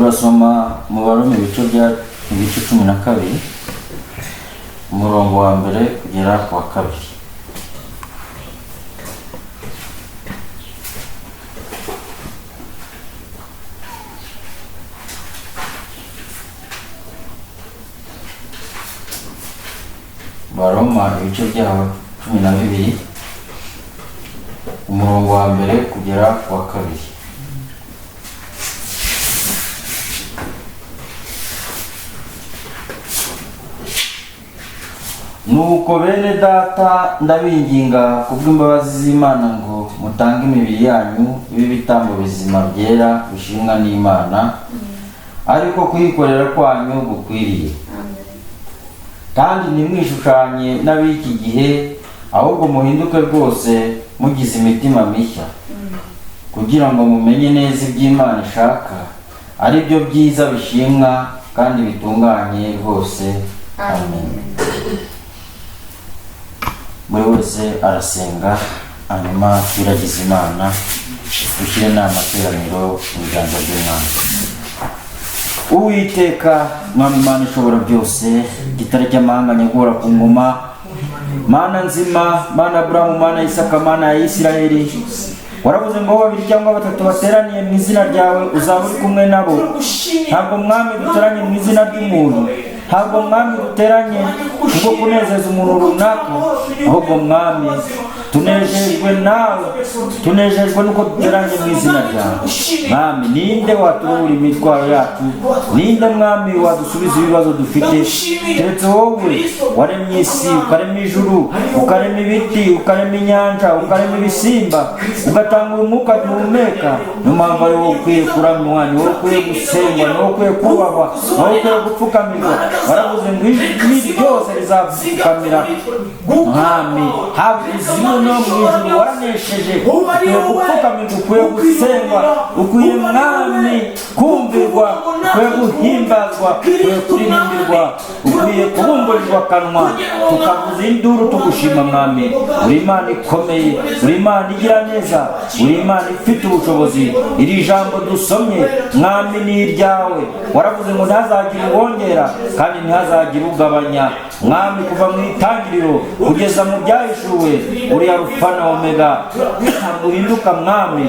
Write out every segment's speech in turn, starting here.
turasoma mu Baroma ibice 12 umurongo wa mbere kugera ku wa kabiri. Baroma ibice 12 umurongo wa mbere kugera ku wa kabiri. Nuko bene data ndabinginga kubw'imbabazi z'Imana ngo mutange imibiri yanyu ibitambo bizima byera bishimwa n'Imana, ariko kuyikorera kwanyu gukwiriye. Kandi ntimwishushanye n'ab'iki gihe, ahubwo muhinduke rwose mugize imitima mishya, kugira ngo mumenye neza iby'Imana ishaka, ari byo byiza bishimwa kandi bitunganye rwose. Amen. Buri wese arasenga, hanyuma twiragize Imana, dushyire n'amateraniro mu biganza by'Imana. Uwiteka Mwami Imana ishobora byose, gitare cy'amahanga nyagora ku ngoma, Mana nzima, Mana Aburahamu, Mana Isaka, Mana ya Isiraheli, waravuze ngo babiri cyangwa batatu bateraniye mu izina ryawe uzaba uri kumwe nabo. Ntabwo Mwami duteranye mu izina ry'umuntu, ntabwo Mwami duteranye kubwo kunezeza umuntu runaka, ahubwo Mwami tunejejwe nawe, tunejejwe nuko duteranye mu izina ryawe. Mwami, ninde waturuhura imitwaro yacu? Ninde Mwami wadusubiza ibibazo dufite? Keretse wowe waremye isi, ukarema ijuru, ukarema ibiti, ukarema inyanja, ukarema ibisimba, ugatanga umwuka duhumeka. Niyo mpamvu ari wowe ukwiye kuramywa, ni wowe ukwiye gusengwa, ni wowe ukwiye kubahwa, ni wowe ukwiye gupfukamirwa. Waravuze ngo ijwi ryose rizapfukamira Mwami, haba izimu no mu ijuru waranesheje. Ukwiye gupfukamirwa, ukwiye gusengwa, ukwiye Mwami kumvirwa, ukwiye guhimbazwa, ukwiye kuririmbirwa, ukwiye kubumburirwa akanwa, tukavuza induru tugushima Mwami. Uri Imana ikomeye, uri Imana igira neza, uri Imana ifite ubushobozi. Iri jambo dusomye Mwami ni iryawe. Waravuze ngo ntihazagire uwongera kandi ntihazagire ugabanya. Mwami, kuva mu itangiriro kugeza mu byahishuwe uri Alfa na Omega, ntabwo uhinduka Mwami.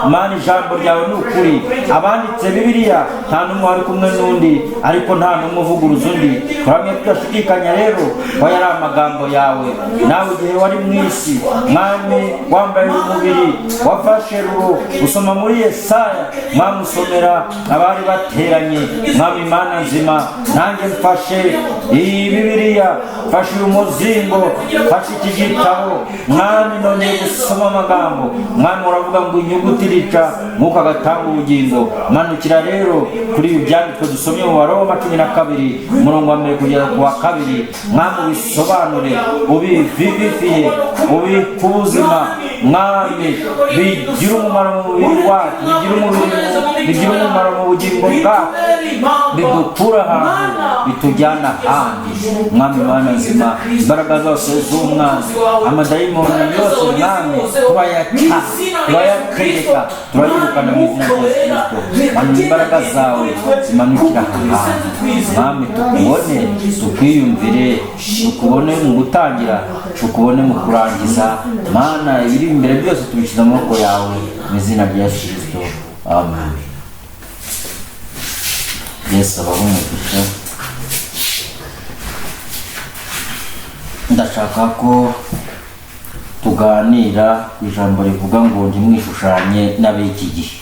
Mana, ijambo ryawe ni ukuri. Abanditse Bibiliya nta n'umwe wari kumwe n'undi, ariko nta n'umwe uvuguruza undi. Turamye tudashidikanya rero ko yari amagambo yawe. Nawe igihe wari mu isi Mwami, wambaye umubiri, wafashe ruro usoma muri Yesaya, Mwami usomera abari bateranye. Mwami Mana nzima, nanjye mfashe iyi Bibiliya, mfashe uyu muzingo, mfashe iki gitabo Mwami, nongeye gusoma amagambo. Mwami, uravuga ngo inyuguti irica, Mwuka agatanga ubugingo. Manukira rero kuri ibi byanditswe dusomye mu Baroma 12 umurongo wa mbere kugera ku wa kabiri. Mwami, ubisobanure, ubivivifiye, ubikubuzima Mwami, bigira umumaro mu mubiri wacu, bigira umumaro mu bugingo bwacu, bidukura ahantu, bitujyana ahandi. Mwami Mana nzima, imbaraga zose z'umwanzi, amadayimoni yose Mwami turayategeka, turayirukana mu izina rya Kristo. Mwami, imbaraga zawe zimanukira ahantu. Mwami, tukubone, tukwiyumvire, tukubone mu gutangira, tukubone mu kurangiza. Mana, ibiri imbere byose tubishyize mu maboko yawe mu izina rya Kristo. Amen. Yesu abaho umugisha. Ndashaka ko tuganira ku ijambo rivuga ngo ntimwishushanye n'ab'iki gihe.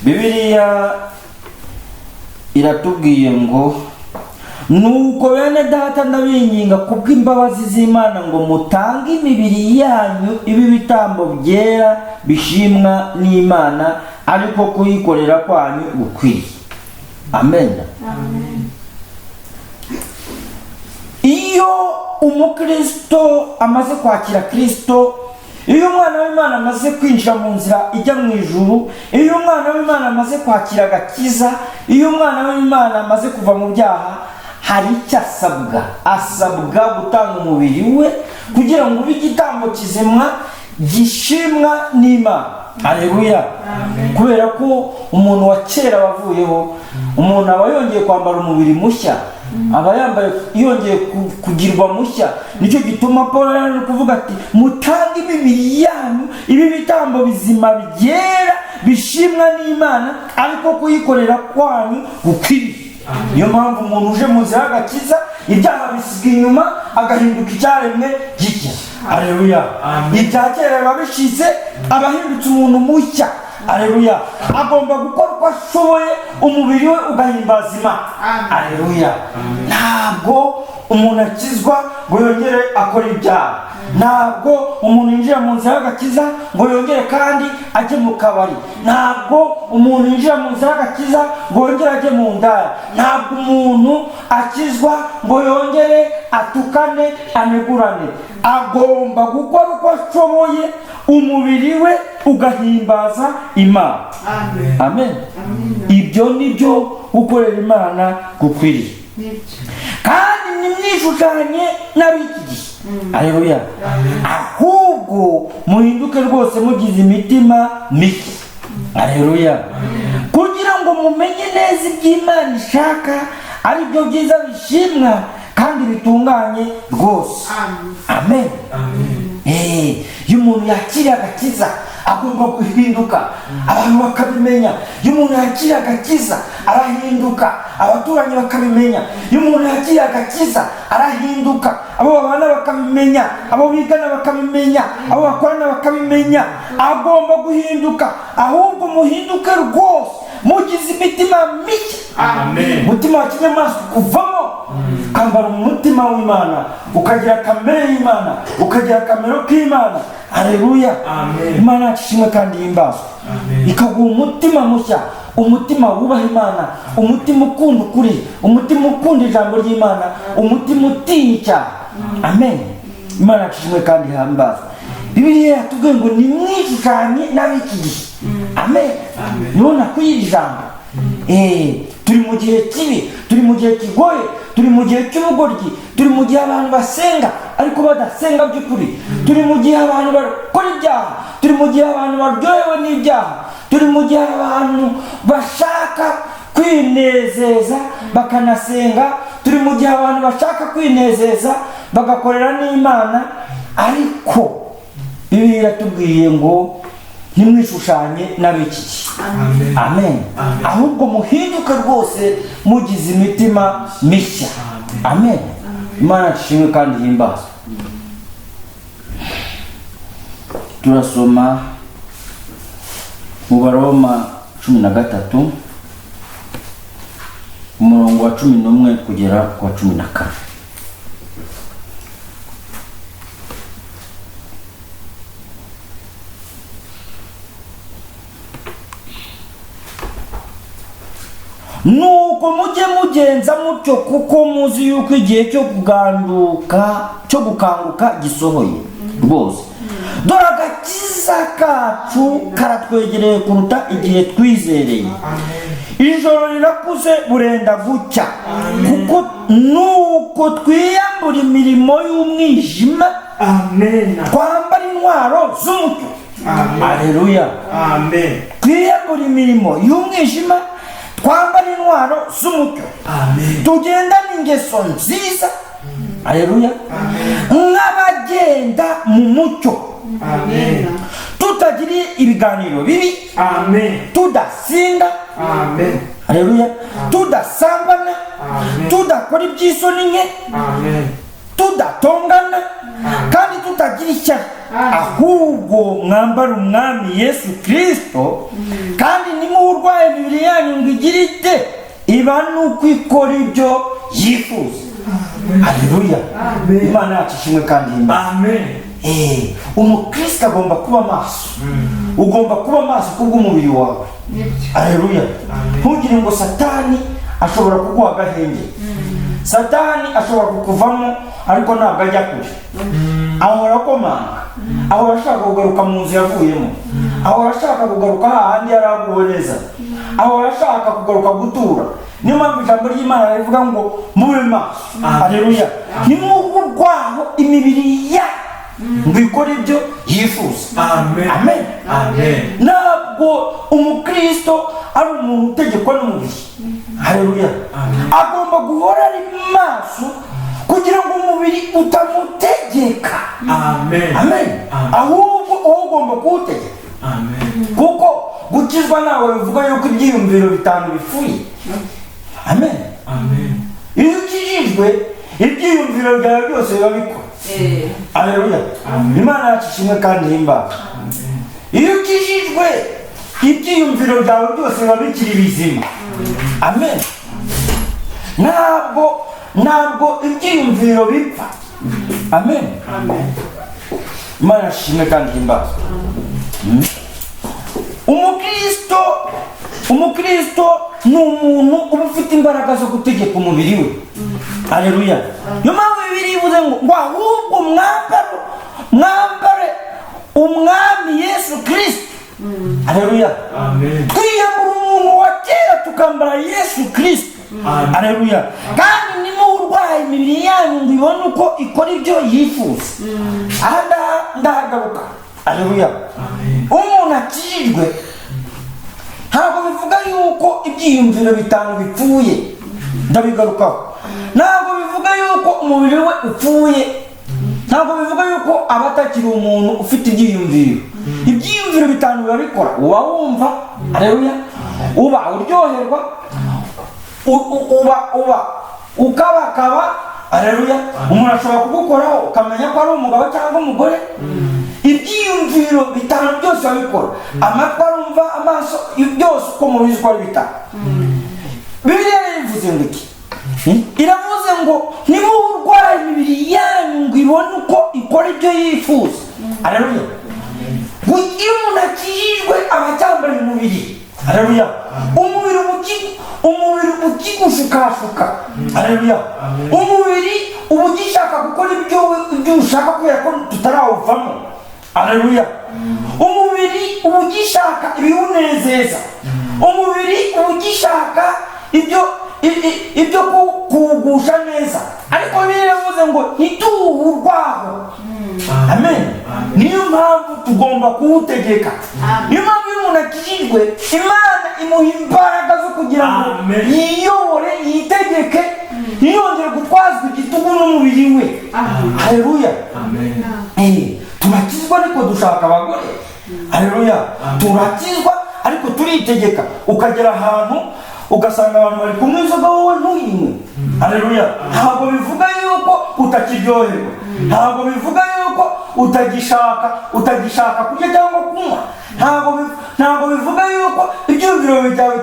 Bibiliya iratubwiye ngo nuko bene data ndabinginga kubw'imbabazi z'Imana ngo mutange imibiri yanyu ibi bitambo byera bishimwa n'Imana, ariko kuyikorera kwanyu gukwiriye. Amen. Amen. Iyo umukristo amaze kwakira Kristo, iyo umwana w'Imana amaze kwinjira mu nzira ijya mu ijuru, iyo umwana w'Imana amaze kwakira agakiza, iyo umwana w'Imana amaze kuva mu byaha, hari icyo asabwa gutanga umubiri we kugira ngo ube igitambo kizimwa gishimwa n'Imana. Haleluya. Kubera ko umuntu wa kera wavuyeho, umuntu aba yongeye kwambara umubiri mushya, aba yongeye kugirwa mushya. Nicyo gituma Paulo ari kuvuga ati mutange imibiri yanyu ibi bitambo bizima byera bishimwa n'Imana, ariko kuyikorera kwanyu gukwiriye. Niyo mpamvu umuntu uje mu nzira y'agakiza ibyaha bisiga inyuma agahinduka icyaremwe gishya. Haleluya. Ibya kera biba bishize abahindutse umuntu mushya. Haleluya. Agomba gukora uko ashoboye umubiri we ugahimbaza Imana. Haleluya. Ntabwo umuntu akizwa ngo yongere akora ibyaha. Ntabwo umuntu yinjira mu nzira y'agakiza ngo yongere kandi ajye mu kabari. Ntabwo umuntu yinjira mu nzira y'agakiza ngo yongere ajye mu ndaya. Ntabwo umuntu akizwa ngo yongere atukane anegurane. Agomba gukora uko ashoboye umubiri we ugahimbaza Imana. Amen. Ibyo nibyo gukorera Imana gukwiriye. Kandi nimwishushanye n'ab'iki gihe. Haleluya. Ahubwo muhinduke rwose mugize imitima mishya. Haleluya. Kugira ngo mumenye neza iby'Imana ishaka, ari byo byiza bishimwa kandi bitunganye rwose. Amen. Iyo umuntu yakiriye agakiza agomba guhinduka, abantu bakabimenya. Iyo umuntu yakiriye agakiza arahinduka, abaturanyi bakabimenya. Iyo umuntu yakiriye agakiza arahinduka, abo babana bakabimenya, abo bigana bakabimenya, abo bakorana bakabimenya. Agomba guhinduka. Ahubwo muhinduke rwose mugize imitima mishya. Amen. Umutima wa kinyamanswa kuvamo, ukambara umutima w'Imana, ukagira kamere y'Imana, ukagira kamero k'Imana. Haleluya. Imana yashimwe kandi himbazwe. Ikaguha umutima mushya, umutima wubaha Imana, umutima ukunda ukuri, umutima ukunda ijambo ry'Imana, umutima utinya icyaha. Amen. Imana yashimwe kandi himbazwe. Bibiliya yatubwiye ngo nimwishushanye n'ab'iki gihe. Amen. Nibona kuyiri ijambo. Turi mu gihe kibi, turi mu gihe kigoye, turi mu gihe cy'ubugoryi, turi mu gihe abantu basenga ariko badasenga by'ukuri, turi mu gihe abantu bakora ibyaha, turi mu gihe abantu baryohewe n'ibyaha, turi mu gihe abantu bashaka kwinezeza bakanasenga, turi mu gihe abantu bashaka kwinezeza bagakorera n'Imana. Ariko Bibiliya yatubwiye ngo ntimwishushanye n'ab'iki gihe. Amen. Ahubwo muhinduke rwose mugize imitima mishya. Amen. Imana ishimwe kandi himbazwe. Turasoma mu Baroma 13 umurongo wa 11 kugera ku wa 14. Nuko mujye mugenza mutyo, kuko muzi yuko igihe cyo gukanguka gisohoye rwose. Dore agakiza kacu karatwegereye kuruta igihe twizereye. Ijoro rirakuze burenda gucya, kuko nuko twiyambura imirimo y'umwijima, twambara intwaro z'umucyo. Haleluya. Twiyambura imirimo y'umwijima, twambara intwaro z'umucyo, tugendane ingeso nziza. Haleluya. Nk'abagenda mu mucyo, tutagiriye ibiganiro bibi, tudasinda, haleluya, tudasambana, tudakora iby'isoni nke, tudatongana, kandi tutagira ishyari. Ahubwo mwambara umwami Yesu Kristo, kandi nimurwaye imibiri yanyu ngo igire ite, iba nuko ikora ibyo yifuza. Haleluya. Imana yacu ishimwe kandi himbazwe. Umukristo agomba kuba maso. Ugomba kuba maso kubw'umubiri wawe. Haleluya. Ntugire ngo Satani ashobora kuguha agahenge. Satani ashobora kukuvamo ariko ntabwo ajya kure. Ahora akomanga, ahora ashaka kugaruka mu nzu yavuyemo, ahora ashaka kugaruka hahandi yari aguwe neza, ahora ashaka kugaruka gutura. Niyo mpamvu ijambo ry'Imana rivuga ngo mube maso. Haleluya. Ntimugurwaho naho imibiri ya ngo ikore ibyo yifuza. Amen. Ntabwo umukristo ari umuntu utegekwa n'umubiri. Haleluya. Agomba guhora ari maso kugira ngo umubiri utamutegeka. Amen. Ahubwo ugomba kuwutegeka. Kuko gukizwa nawe bivuga yuko ibyiyumviro bitanu bipfuye. Amen. Iyo ukijijwe ibyiyumviro byawe byose biba bikora. Haleluya. Imana yacu ishimwe kandi ihimbaza. Iyo ukijijwe ibyiyumviro byawe byose biba bikiri bizima. Amen. Ntabwo ibyiyumviro bipfa. Amen. Imana ishimwe kandi ihimbaza. Umukristo ni umuntu uba ufite imbaraga zo gutegeka umubiri we. Haleluya. Yo mpamvu Bibiliya ivuze ngo ahubwo mwambare umwami Yesu Kristo. Haleluya. Twiyambura umuntu wa kera tukambara Yesu Kristo. Haleluya. Kandi nimurwaye imibiri yanyu ngo ibone uko ikora ibyo yifuza. Ndahagaruka. Haleluya. Umuntu akijijwe ntabwo bivuga yuko ibyiyumviro bitanu bipfuye. Ndabigarukaho. Ntabwo bivuga yuko umubiri we upfuye. Ntabwo bivuga yuko aba atakiri umuntu ufite ibyiyumviro. Ibyiyumviro bitanu biba bikora. Uba wumva. Haleluya. Uba uryoherwa. Uba ukabakaba. Haleluya. Umuntu ashobora kugukoraho ukamenya ko ari umugabo cyangwa umugore. Ibyiyumviro bitanu byose babikora. Amatwi arumva, amaso byose uko mubizi ko ari bitanu. Bibiliya ivuze ngo iki? Iravuze ngo nimurwaye imibiri yanyu ngo ibone uko ikora ibyo yifuza. Haleluya. Iyo umuntu akijijwe aba acyambaye umubiri. Haleluya. Umubiri ukigushukashuka. Haleluya. Umubiri uba ugishaka gukora ibyo ushaka kubera ko tutarawuvamo. Haleluya. Umubiri uba ugishaka ibiwunezeza. Umubiri uba ugishaka ibyo kuwugusha neza. Ariko Bibiliya iravuze ngo ntituwurwaho. Amen. Niyo mpamvu tugomba kuwutegeka. Niyo mpamvu iyo umuntu akijijwe Imana imuha imbaraga zo kugira ngo yiyobore, yitegeke, ntiyongere gutwazwa igitugu n'umubiri we. Haleluya. Turakizwa ariko dushaka abagore. Haleluya. Turakizwa ariko turitegeka. Ukagera ahantu ugasanga abantu bari kunywa inzoga wowe ntuyinywe. Haleluya. Ntabwo bivuga yuko utakiryoherwa. Ntabwo bivuga yuko utagishaka kurya cyangwa kunywa. Ntabwo bivuga yuko ibyumviro byawe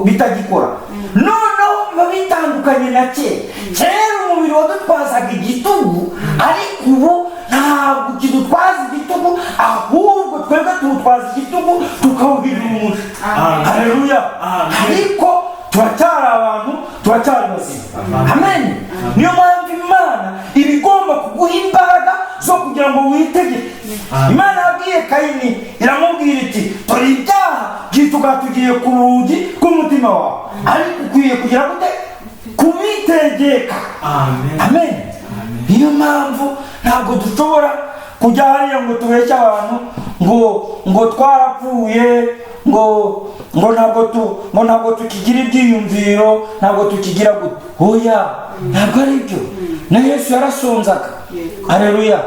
bitagikora. Noneho biba bitandukanye na kera umubiri wadutwazaga igitugu, ariko ubu ntabwo kidutwaza igitugu, ahubwo twebwe tuwutwaza igitugu tukawuhindura umuco. Haleluya. Ariko turacyari abantu, turacyari bazima. Amen. Niyo mpamvu Imana iba igomba kuguha imbaraga zo kugira ngo witegeke. Imana yabwiye Kayini, iramubwira iti dore ibyaha byitugatugiye ku rugi rw'umutima wawe, ariko ukwiye kugira gute? Kubitegeka. Amen. Niyo mpamvu ntabwo dushobora kujya hariya ngo tubeshye abantu ngo twarapfuye, ngo ntabwo tukigira ibyiyumviro, ntabwo tukigira gute. Oya, ntabwo ari byo. Na Yesu yarasonzaga. Haleluya.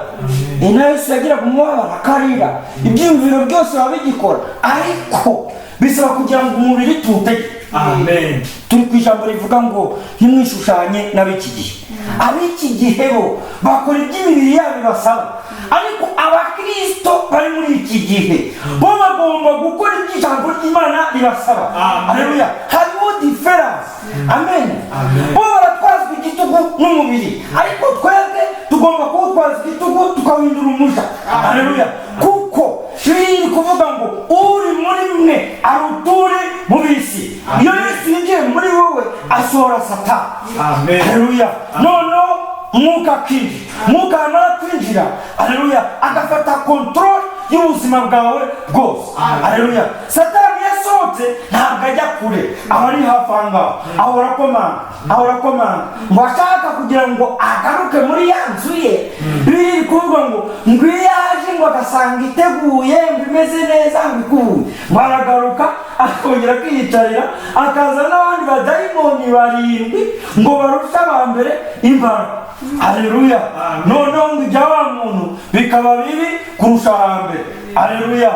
Na Yesu yagiraga umubabaro akarira. Ibyiyumviro byose babigikora, ariko bisaba kugira ngo umubiri tuwutegeke. Amen. Turi ku ijambo rivuga ngo ntimwishushanye n'ab'iki gihe. Ab'iki gihe bo bakora iby'imibiri yabo ibasaba, ariko abakristo bari muri iki gihe bo bagomba gukora iby'ijambo ry'Imana ribasaba. Haleluya. Hariho difference. Amen. Bo baratwazwa igitugu n'umubiri, ariko twebwe tugomba kuwutwaza igitugu tukawindura umuja. Haleluya. Kuko biri kuvuga ngo uri muri mwe aruta uri mu bisi. Iyo Yesu yinjiye muri wowe asohora Satani. Amen. Haleluya. Noneho mwuka amara kwinjira, haleluya, agafata control y'ubuzima bwawe bwose. Haleluya. Satani yasohoye asohotse ntabwo ajya kure, aba ari hafi aha ngaha, ahora akomanga ngo ashaka kugira ngo agaruke muri ya nzu ye. Biri kuvuga ngo iyo yaje ngo agasanga iteguye, ngo imeze neza, ngo ikubuye, ngo aragaruka akongera akiyicarira, akaza n'abandi badayimoni barindwi ngo barusha aba mbere imbaraga. Haleluya. Noneho ngo ibya wa muntu bikaba bibi kurusha hambere. Haleluya.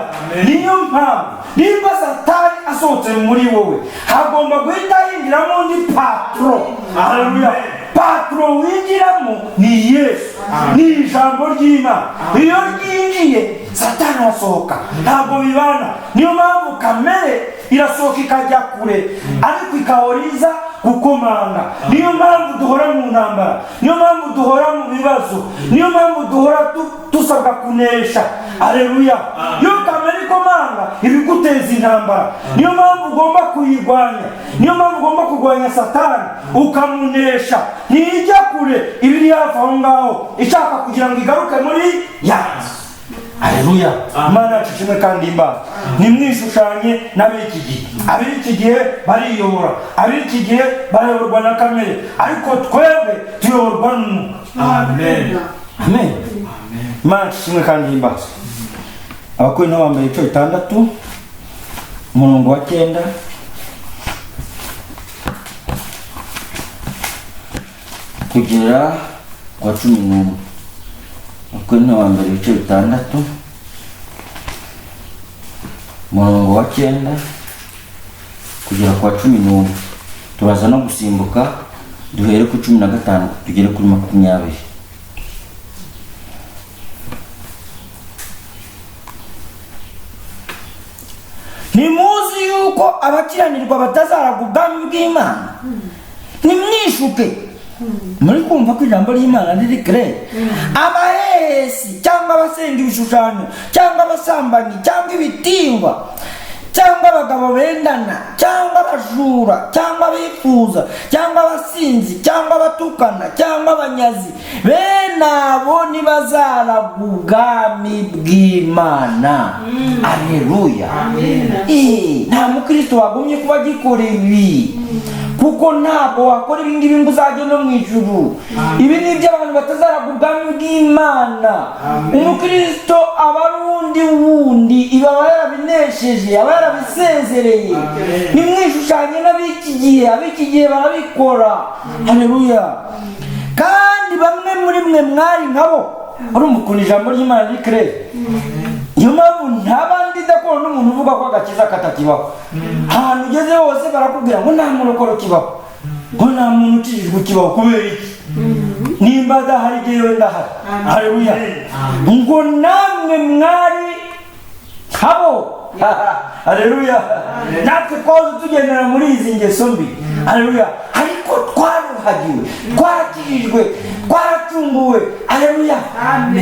Niyo mpamvu niba Satani asohotse muri wowe, hagomba guhita yinjiramo undi patro. Haleluya. Patro winjiramo ni Yesu, ni ijambo ry'Imana. Iyo ryinjiye Satani arasohoka, ntabwo bibana. Niyo mpamvu kamere irasohoka ikajya kure, ariko ikahoriza gukomanga. Niyo mpamvu duhora mu ntambara, niyo mpamvu duhora mu bibazo, niyo mpamvu duhora dusabwa kunesha. Haleluya. Iyo kamere ikomanga ibiguteza intambara, niyo mpamvu ugomba kuyirwanya, niyo mpamvu ugomba kurwanya Satani ukamunesha. Ntijya kure, ibiri hafi aho ngaho ishaka kugira ngo igaruke muri yanzu. Haleluya. Imana yacu ishimwe kandi imbaraga. Nimwishushanye n'ab'iki gihe. Ab'iki gihe bariyobora, ab'iki gihe bayoborwa na kamere, ariko twebwe tuyoborwa n'Umwuka. Amen. Amen. Imana yacu ishimwe kandi imbaraga. Abakorinto ba mbere 6 umurongo wa 9 kugera kwa 11. Abakorinto ba mbere 6 umurongo wa 9 kugera kwa 11. Turaza no gusimbuka duhere ku 15 tugere kuri 20. Nimuzi yuko abakiranirwa batazaraga ubwami bw'Imana. Nimwishuke. Muri kumva ko ijambo ry'Imana riri kare. Abahesi cyangwa abasenga ibishushanyo cyangwa abasambanyi cyangwa ibitingwa cyangwa abagabo bendana cyangwa abajura cyangwa abifuza cyangwa abasinzi cyangwa abatukana cyangwa abanyazi, bene abo ntibazaraga ubwami bw'Imana. Haleluya. Nta mukristo wagumye kuba agikora ibi, kuko ntabwo wakora ibi ngibi ngo uzajye no mu ijuru. Ibi ni iby'abantu batazaraga ubwami bw'Imana. Umukristo aba ari wundi iba yarabinesheje, aba yarabisezereye. Nimwishushanye n'ab'iki gihe, ab'iki gihe barabikora. Haleluya. Kandi bamwe muri mwe mwari nkabo. Urumva ukuntu ijambo ry'Imana riri kare. Niyo mpamvu ntabandi dakora n'umuntu uvuga ko agakiza katakibaho. Ahantu ugeze hose barakubwira ngo nta murokoro kibaho, ngo nta muntu ukijijwe kibaho. Kubera iki? Nimba adahari jyewe ndahari. Haleluya. Ngo namwe mwari nkabo. Haleluya. Natwe twaje tugendera muri izi ngeso mbi. Haleluya. Ariko twaruhagiwe, twarakijijwe, twaracunguwe. Haleluya.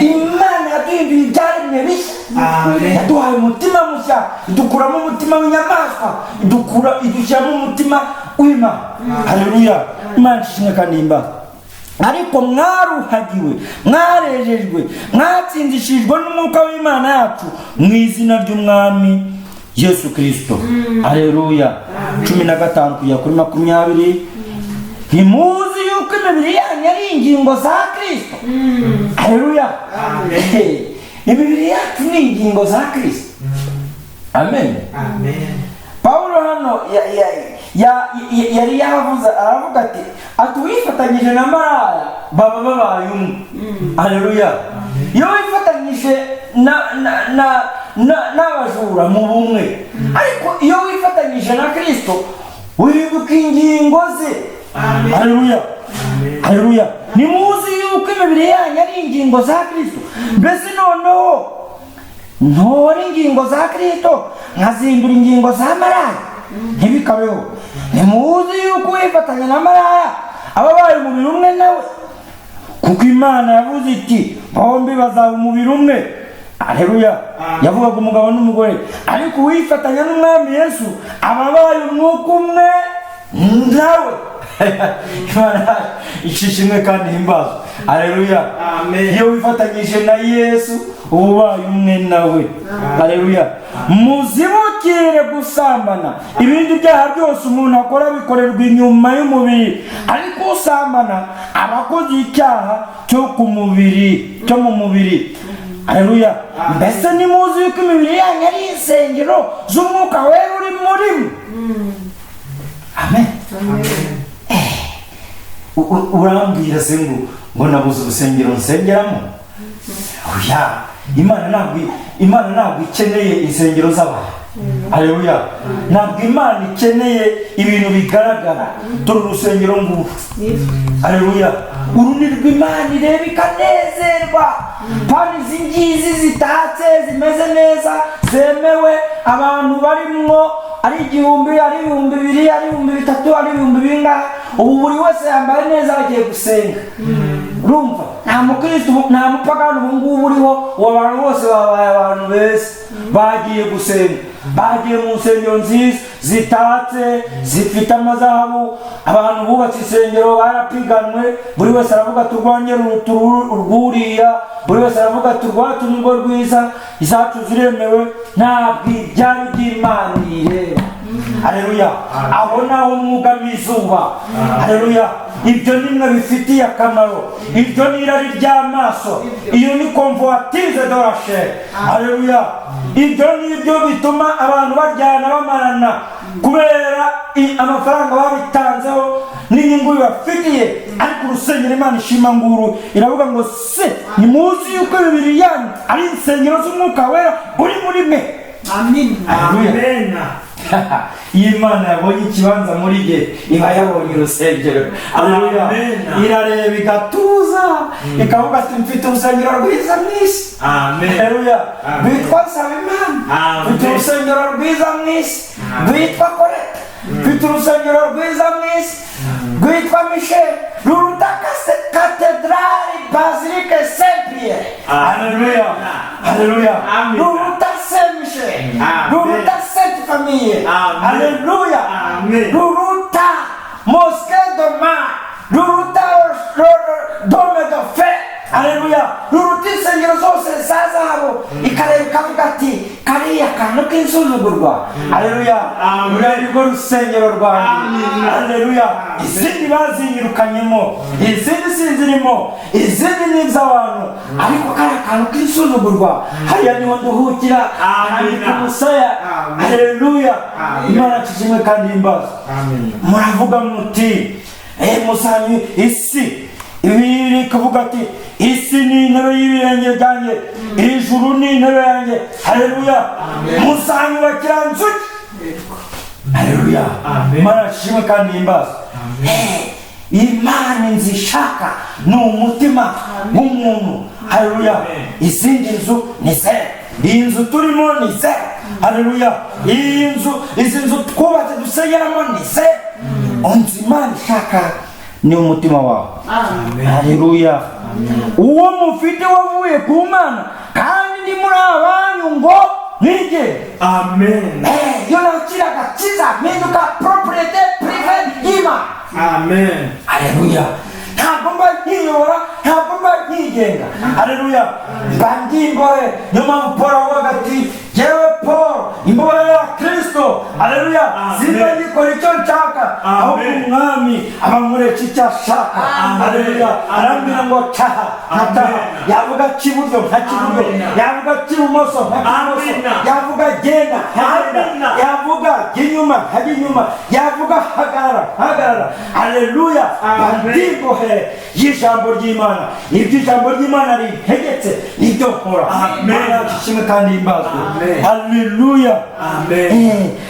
Imana yaduhinduye ibyaremwe bishya. Yaduhaye umutima mushya, idukuramo umutima w'inyamaswa, idushyiramo umutima w'Imana. Haleluya. Imana ishimwe kandi imbaraga. Ariko mwaruhagiwe, mwarejejwe, mwatsindishijwe n'umwuka w'Imana yacu mu izina ry'Umwami Yesu Kristo. Haleluya. 15 kujya kuri 20. Ntimuzi yuko imibiri yanyu ari ingingo za Kristo. Haleluya. Imibiri yacu ni ingingo za Kristo. Amen. Paulo hano yari yavuze, aravuga ati wifatanyije na maraya baba babaye umwe. Haleluya. Iyo wifatanyije n'abajura mu bumwe, ariko iyo wifatanyije na Kristo wibuka ingingo ze. Haleluya. Haleluya. Nimuzi yuko imibiri yanyu ari ingingo za Kristo. Mbese noneho ntora ingingo za Kristo nkazindura ingingo za maraya? Ntibikabeho. Nimuzi yuko wifatanya na maraya ababaye umubiri umwe nawe, kuko Imana yavuze iti bombi bazaba umubiri umwe. Haleluya. Yavugaga umugabo n'umugore, ariko wifatanya n'Umwami Yesu ababaye umwuka umwe nawe. Imana ishimwe kandi himbaza. Haleluya. Iyo wifatanyije na Yesu ubaye umwe nawe. Haleluya. Muzibukire gusambana. Ibindi byaha byose umuntu akora bikorerwa inyuma y'umubiri, ariko usambana aba akoze icyaha cyo ku mubiri, cyo mu mubiri. Haleluya. Mbese nimuzi yuko imibiri yanyu ari insengero z'umwuka wera uri murimo. Amen. Urambwira se ngo nabuze urusengero nsengeramo? Oya, Imana ntabwo ikeneye insengero z'abantu. Haleluya. Ntabwo Imana ikeneye ibintu bigaragara. Dore urusengero nguru. Haleluya. Uru ni rw'Imana ireba ikanezerwa. Pani izi ngizi zitatse zimeze neza, zemewe, abantu barimwo ari 1000, ari 2000, ari 3000, ari bingahe. Ubu buri wese yambaye neza agiye gusenga. Urumva? Nta mukristo, nta mupagani ubu ngubu uriho, abantu bose babaye abantu beza, bagiye gusenga, bagiye mu nsengero nziza zitatse zifite amazahabu. Abantu bubatse insengero barapiganwe, buri wese aravuga turwanye urwuriya, buri wese aravuga turwate urwo rwiza, izacu ziremewe. Ntabwo ibyari by'Imana ireba. Haleluya. Aho naho mwugama izuba. Haleluya. Ibyo nimwe bifitiye akamaro. Ibyo ni irari ry'amaso. Iyo ni convoitise de la chair. Haleluya. Ibyo ni byo bituma abantu baryana bamarana kubera amafaranga babitanzeho n'inyungu bibafitiye. Ariko urusengero Imana ishima nguru iravuga ngo se nimuzi yuko imibiri yanyu ari insengero z'umwuka wera uri muri mwe. Amen. Amen. Iyo Imana yabonye ikibanza muri ge iba yabonye urusengero. Haleluya. Irareba igatuza ikavuga ati mfite urusengero rwiza mwisi. Amen. Haleluya. Rwitwa Imana. Mfite urusengero rwiza mwisi rwitwa Koreta. Mfite urusengero rwiza mwisi rwitwa Michel. Ruruta katedrali Basilique Saint-Pierre. Haleluya. Haleluya. Ruruta Saint Michel. Ruruta Sainte Famille. Haleluya. Ruruta Mosquée de Mar. Ruruta Dôme de Feu. Haleluya. Ruruta insengero zose za zahabu ikareba ikavuga ati kariya kantu k'insuzugurwa. Haleluya. Uriya nirwo rusengero rwanjye. Haleluya. Izindi bazinyirukanyemo, izindi sinzirimo, izindi ni iz'abantu, ariko kariya kantu k'insuzugurwa hariya niho nduhukira, hari ku musaya. Haleluya. Imana kishimwe kandi himbaza. Muravuga muti musanyu isi ibiri kuvuga ati isi ni intebe y'ibirenge byanjye, ijuru ni intebe yanjye. Haleluya. Musanyu bakiranzuki. Haleluya. Imana kishimwe kandi himbaza. Imana nzishaka ni umutima w'umuntu. Haleluya. Izindi nzu ni zero, iyi nzu turimo ni zero. Haleluya. Izi nzu twubatse dusengeramo ni zero. Unzi Imana ishaka ni umutima wawe. Haleluya. Uwo mufite wavuye ku Mana kandi ndi muri abanyu ngo nige. Amen. Yo nakira gakiza mpinduka propriété privée y'Imana. Amen. Haleluya. Ntabwo mba nkiyobora, ntabwo mba nkigenga. Haleluya. Mbandimbohe niyo mpamvu Paul avuga ati jewe Paul imbohe ya Kristo. Haleluya. Simba ngikora icyo nshaka, ahubwo umwami abamureka icyo ashaka. Haleluya. Arambwira ngo taha nkataha, yavuga kiburyo nkakiburyo, yavuga kibumoso nkakibumoso, yavuga genda nkagenda, yavuga inyuma nkajya inyuma, yavuga hagarara. Haleluya. Mbandimbohe y'ijambo ry'Imana. Ibyo ijambo ry'Imana ritegetse nibyo nkora. Imana ishimwe kandi himbazwe. Haleluya.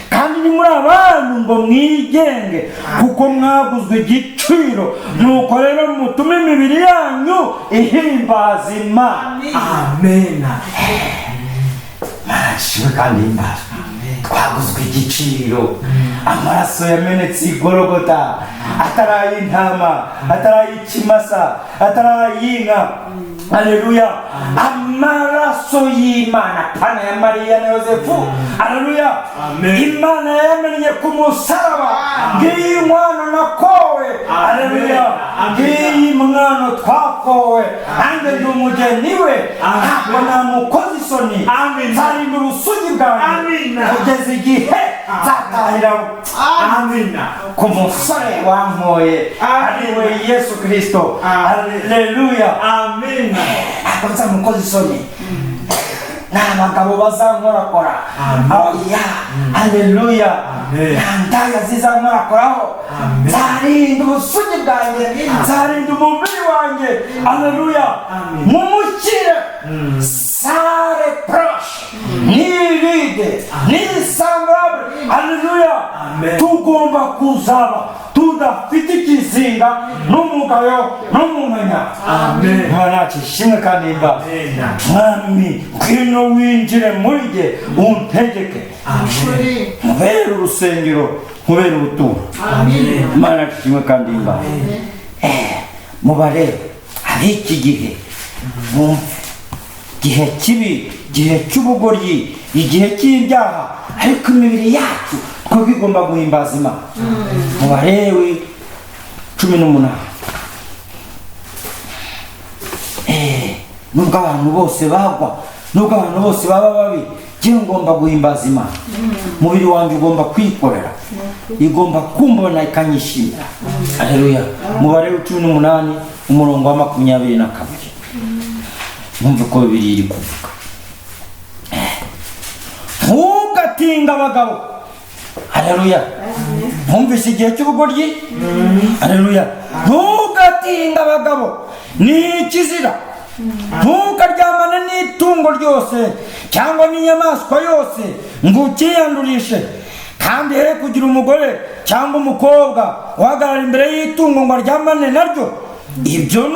Kandi ni muri abantu ngo mwigenge kuko mwaguzwe igiciro, nuko rero mutume imibiri yanyu ihimbaza Imana. Amen. Imana ishimwe kandi himbazwe. Twaguzwe igiciro, amaraso yamenetse i Golgota, atari ay'intama, atari ay'ikimasa, atari ay'inka. Haleluya. Amaraso y'Imana pana ya Mariya na Yosefu. Haleluya. Imana yamenye ku musaraba ngiyi mwana nakowe. Haleluya. Ngiyi mwana twakowe ande ndi umugeni we ntabwo namukoze isoni nzarinda ubusugi bwanjye kugeza igihe nzatahira ku musore wankoye ariwe Yesu Kristo. Haleluya. Ntabwo nzamukoze isoni n'abagabo bazankorakora. Oya. Haleluya. Nta zizankorakoraho. Nzarinda ubusugi bwanjye, nzarinda umubiri wanjye. Haleluya. Mumukire sare proche niride nisambrable. Haleluya. Tugomba kuzaba tudafite ikizinga n'umugayo n'umumenya. Imana ishimwe kandi imbaza. Mwami ngwino winjire muri jye untegeke. Nkubere urusengero, nkubere ubuturo. Imana ishimwe kandi imbaza. Mubarebe ab'iki gihe bumve igihe kibi, igihe cy'ubugoryi, igihe cy'ibyaha, ariko imibiri yacu twebwe igomba guhimbaza Imana. Mu Balewi 18. Nubwo abantu bose bagwa, nubwo abantu bose baba babi, njyewe ngomba guhimbaza Imana. Umubiri wanjye ugomba kwikorera, igomba kumbona ikanyishimira. Haleluya. Mu Balewi 18 umurongo wa 22. Numva ko Bibiliya iri kuvuga. Ntugatinga abagabo. Haleluya. Ntumvise igihe cy'ubugoryi. Haleluya. Ntugatinga abagabo, ni ikizira. Ntukaryamane n'itungo ryose cyangwa n'inyamaswa yose ngo ukiyandurishe, kandi he kugira umugore cyangwa umukobwa uhagarara imbere y'itungo ngo aryamane naryo. Ibyo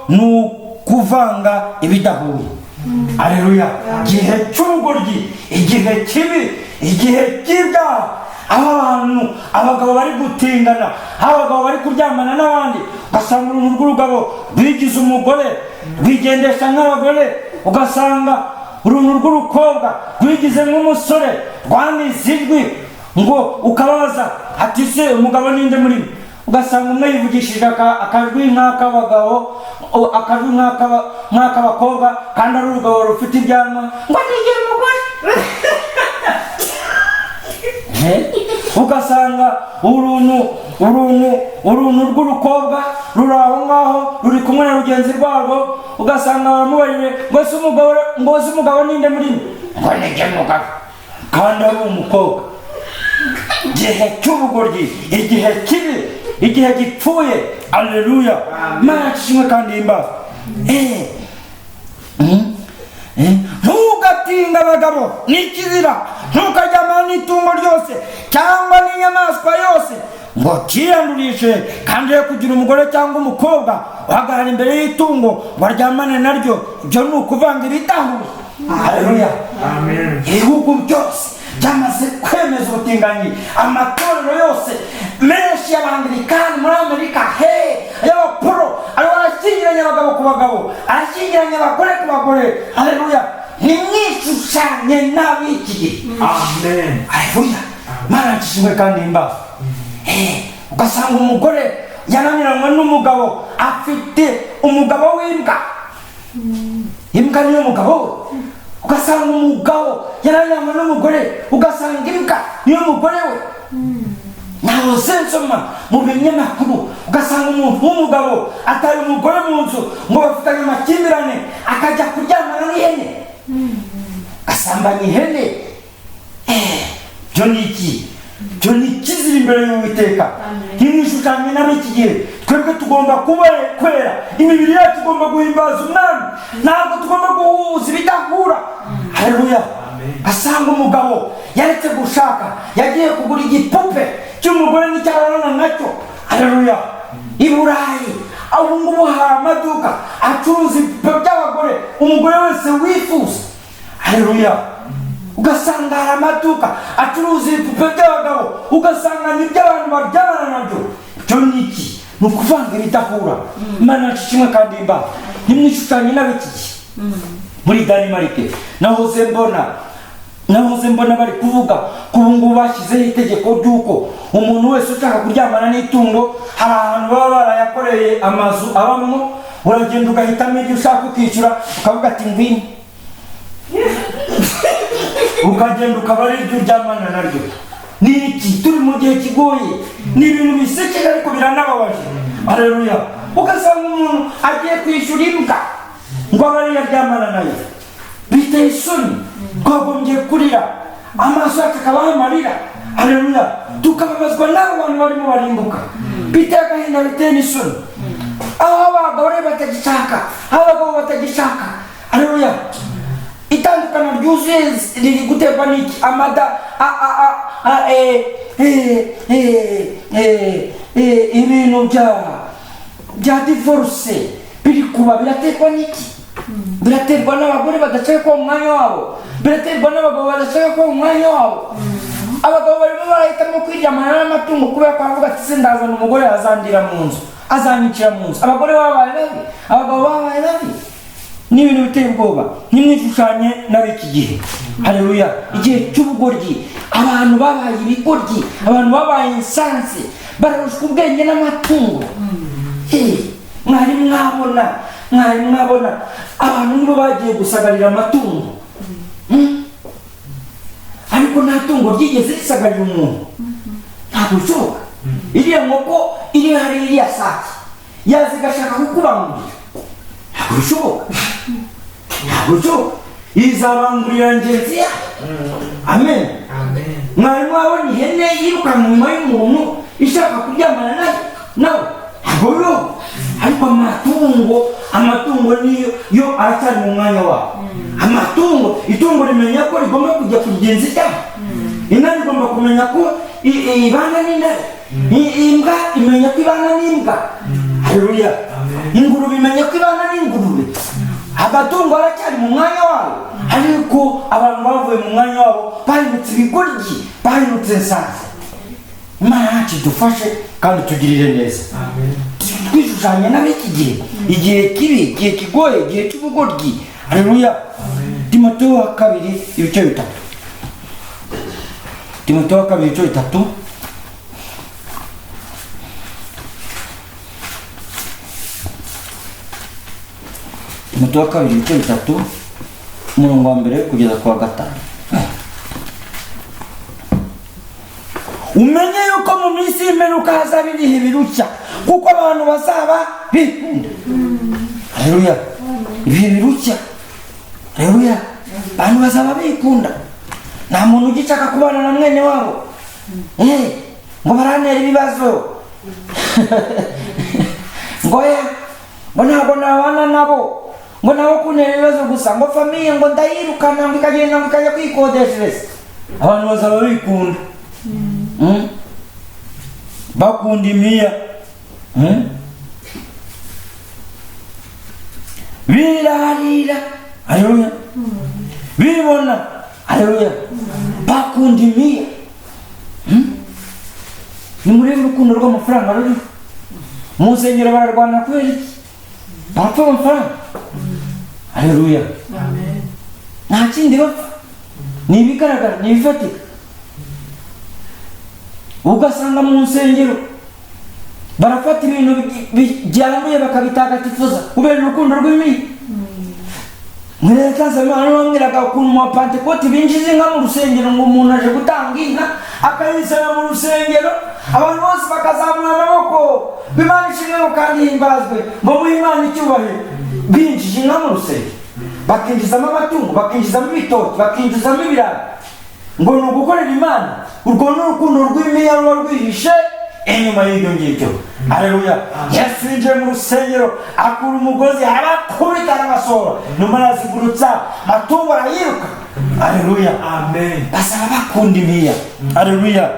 ni ukuvanga ibidahuye. Haleluya. Igihe cy'ubugoryi, igihe kibi, igihe cy'ibyaha, aho abagabo bari gutingana, abagabo bari kuryamana n'abandi, ugasanga uruntu rw'urugabo rwigize umugore rwigendesha nk'abagore, ugasanga uruntu rw'urukobwa rwigize nk'umusore rwanize ijwi ngo ukabaza ati se umugabo ninde muri mwe? Ugasanga umwe yivugishije akajwi nk'akabagabo, akajwi nk'akabakobwa, kandi ari urugabo rufite ibyanwa ngo nigire umugore. Ugasanga uruntu rw'urukobwa ruri aho ngaho ruri kumwe na rugenzi rwarwo, ugasanga baramubajije ngo se umugabo ninde muri mwe? Ngo nige mugabo, kandi ari umukobwa. Igihe cy'ubugoryi, igihe kibi, igihe gipfuye. Haleluya. Imana ishimwe kandi imbaza. Ntugatinga abagabo, ni ikizira. Ntukaryamana n'itungo ryose cyangwa n'inyamaswa yose ngo ukiyandurishe, kandi he kugira umugore cyangwa umukobwa uhagarara imbere y'itungo ngo aryamane naryo. Ibyo ni ukuvanga ibidahuye. Haleluya. Ibihugu byose byamaze kwemeza ubutinganyi. Amatorero yose menshi y'Abangilikani muri Amerika, y'Abaporo, arashyingiranye abagabo ku bagabo, arashyingiranye abagore ku bagore. Haleluya. Nimwishushanye n'ab'iki gihe. Amen. Haleluya. Imana ishimwe kandi imbaza. Ugasanga umugore yananiranywe n'umugabo, afite umugabo w'imbwa. Imbwa niyo mugabo we. Ugasanga umugabo yananiranywe n'umugore, ugasanga imbwa niyo mugore we. Naho sensoma mu binyamakuru, ugasanga umuntu w'umugabo atari umugore mu nzu ngo bafitanye amakimbirane, akajya kuryamana n'ihene, asambanya ihene. Byo ni iki? Byo ni ikizira imbere y'Uwiteka. Ntimwishushanye n'ab'iki gihe. Twebwe tugomba kwera, imibiri yacu igomba guhimbaza Umwami, ntabwo tugomba guhuza ibidahura. Haleluya. Asanga umugabo yaretse gushaka, yagiye kugura igipupe cy'umugore n'icyarana nacyo. Haleluya. I Burayi ubu ngubu hari amaduka acuruza ibipupe by'abagore umugore wese wifuza. Haleluya. Ugasanga hari amaduka acuruza ibipupe by'abagabo, ugasanga nibyo abantu baryamana nabyo. Byo ni iki? ni ukuvanga ibidahura. Imana yacu kimwe kandi imba ntimwishushanye n'ab'iki muri Danimarike nahoze mbona bari kuvuga ko ubu ngubu bashyizeho itegeko ry'uko umuntu wese ushaka kuryamana n'itungo hari ahantu baba barayakoreye amazu abamo, uragenda ugahitamo ibyo ushaka ukishyura ukavuga ati ngwino ukagenda ukaba ari ibyo uryamana naryo. Ni iki turi mu gihe kigoye, ni ibintu bisekeje ariko biranababaje. Haleluya. Ugasanga umuntu agiye kwishyura imbwa ngo abe ari yaryamana nayo, biteye isoni, twagombye kurira, amaso yacu akabaho amarira. Haleluya. Tukababazwa n'abo bantu barimo barimbuka, biteye agahinda, biteye n'isoni. Aho abagore batagishaka, abagabo batagishaka. Haleluya. Itandukana ryuzuye riri guterwa n'iki? Ibintu bya divorce biri kuba biraterwa n'iki? Biraterwa n'abagore badashaka ko umwanya wabo, biraterwa n'abagabo badashaka ko umwanya wabo. Abagabo barimo barahitamo kwiryamana n'amatungo kubera ko bavuga ati sindazana umugore azandira mu nzu, azanyicira mu nzu. Abagore babaye babi, abagabo babaye babi. Ni ibintu biteye ubwoba. Ntimwishushanye n'ab'iki gihe. Haleluya. Igihe cy'ubugoryi, abantu babaye ibigoryi, abantu babaye insansi, bararushwa ubwenge n'amatungo. Mwari mwabona abantu nibo bagiye gusagarira amatungo, ariko nta tungo ryigeze risagarira umuntu. Ntabwo bishoboka. Iriya nkoko iri hari iriya sake yaza igashaka kukubangurira, ntabwo bishoboka. Izabangurira ngenzi ya. Amen. Mwari mwabona ihene yiruka nyuma y'umuntu ishaka kuryamana nawe, ntabwo bibaho. Ariko amatungo niyo yo aracyari mu mwanya wabo. Itungo rimenya ko rigomba kujya ku ngenzi cyane. Intare igomba kumenya ko ibana n'intare. Imbwa imenya ko ibana n'imbwa. Haleluya. Ingurube imenya ko ibana n'ingurube. Amatungo aracyari mu mwanya wabo, ariko abantu bavuye mu mwanya wabo bahindutse ibigoryi, bahindutse insansi. Imana yacu idufashe kandi tugirire neza. Twishushanya n'ab'iki gihe, igihe kibi, igihe kigoye, igihe cy'ubugoryi. Haleluya. Timoteyo wa kabiri ibice bitatu. Timoteyo wa kabiri ibice bitatu. Timoteyo wa kabiri ibice bitatu umurongo wa mbere kugeza ku wa 5. Umenye yuko mu minsi y'imperuka hazaba ibihe birushya, kuko abantu bazaba bikunda. Haleluya. Ibihe birushya. Haleluya. Abantu bazaba bikunda. Nta muntu ugishaka kubana na mwene wabo. Ngo baranera ibibazo. Ngo ntabwo nabana nabo. Ngo nawe kunera ibibazo gusa. Ngo famiye ngo ndayirukana ngo ikagenda ngo ikajya kwikodeshereza. Abantu bazaba bikunda. Bakunda imiya. Birarira. Haleluya. Bibona. Haleluya. Bakunda imiya. Ni muri urukundo rw'amafaranga ruri mu nsengero bararwana kubera iki? Bapfa amafaranga. Haleluya. Amen. Nta kindi bapfa, ni ibigaragara, ni ibifatika. Ugasanga mu nsengero barafata ibintu byanduye bakabitagatifuza kubera urukundo rw'imiya. Mwereka Imana bamwiraga ukuntu mu Pentecote binjiza inka mu rusengero, ngo umuntu aje gutanga inka akayisana mu rusengero, abantu bose bakazamura amaboko b'Imana ishimwe kandi himbazwe, ngo muhe Imana icyubahiro. Binjije inka mu rusengero, bakinjizamo amatungo, bakinjizamo ibitoki, bakinjizamo ibirayi, ngo ni ugukorera Imana. Urwo ni urukundo rw'imiya ruba rwihishe inyuma y'ibyo ngibyo. Haleluya. Yesu yinjiye mu rusengero akura umugozi arakubita arabasohora, nyuma arazigurutsa amatungo arayiruka. Haleluya. Amen. Basaba bakunda imiya. Haleluya.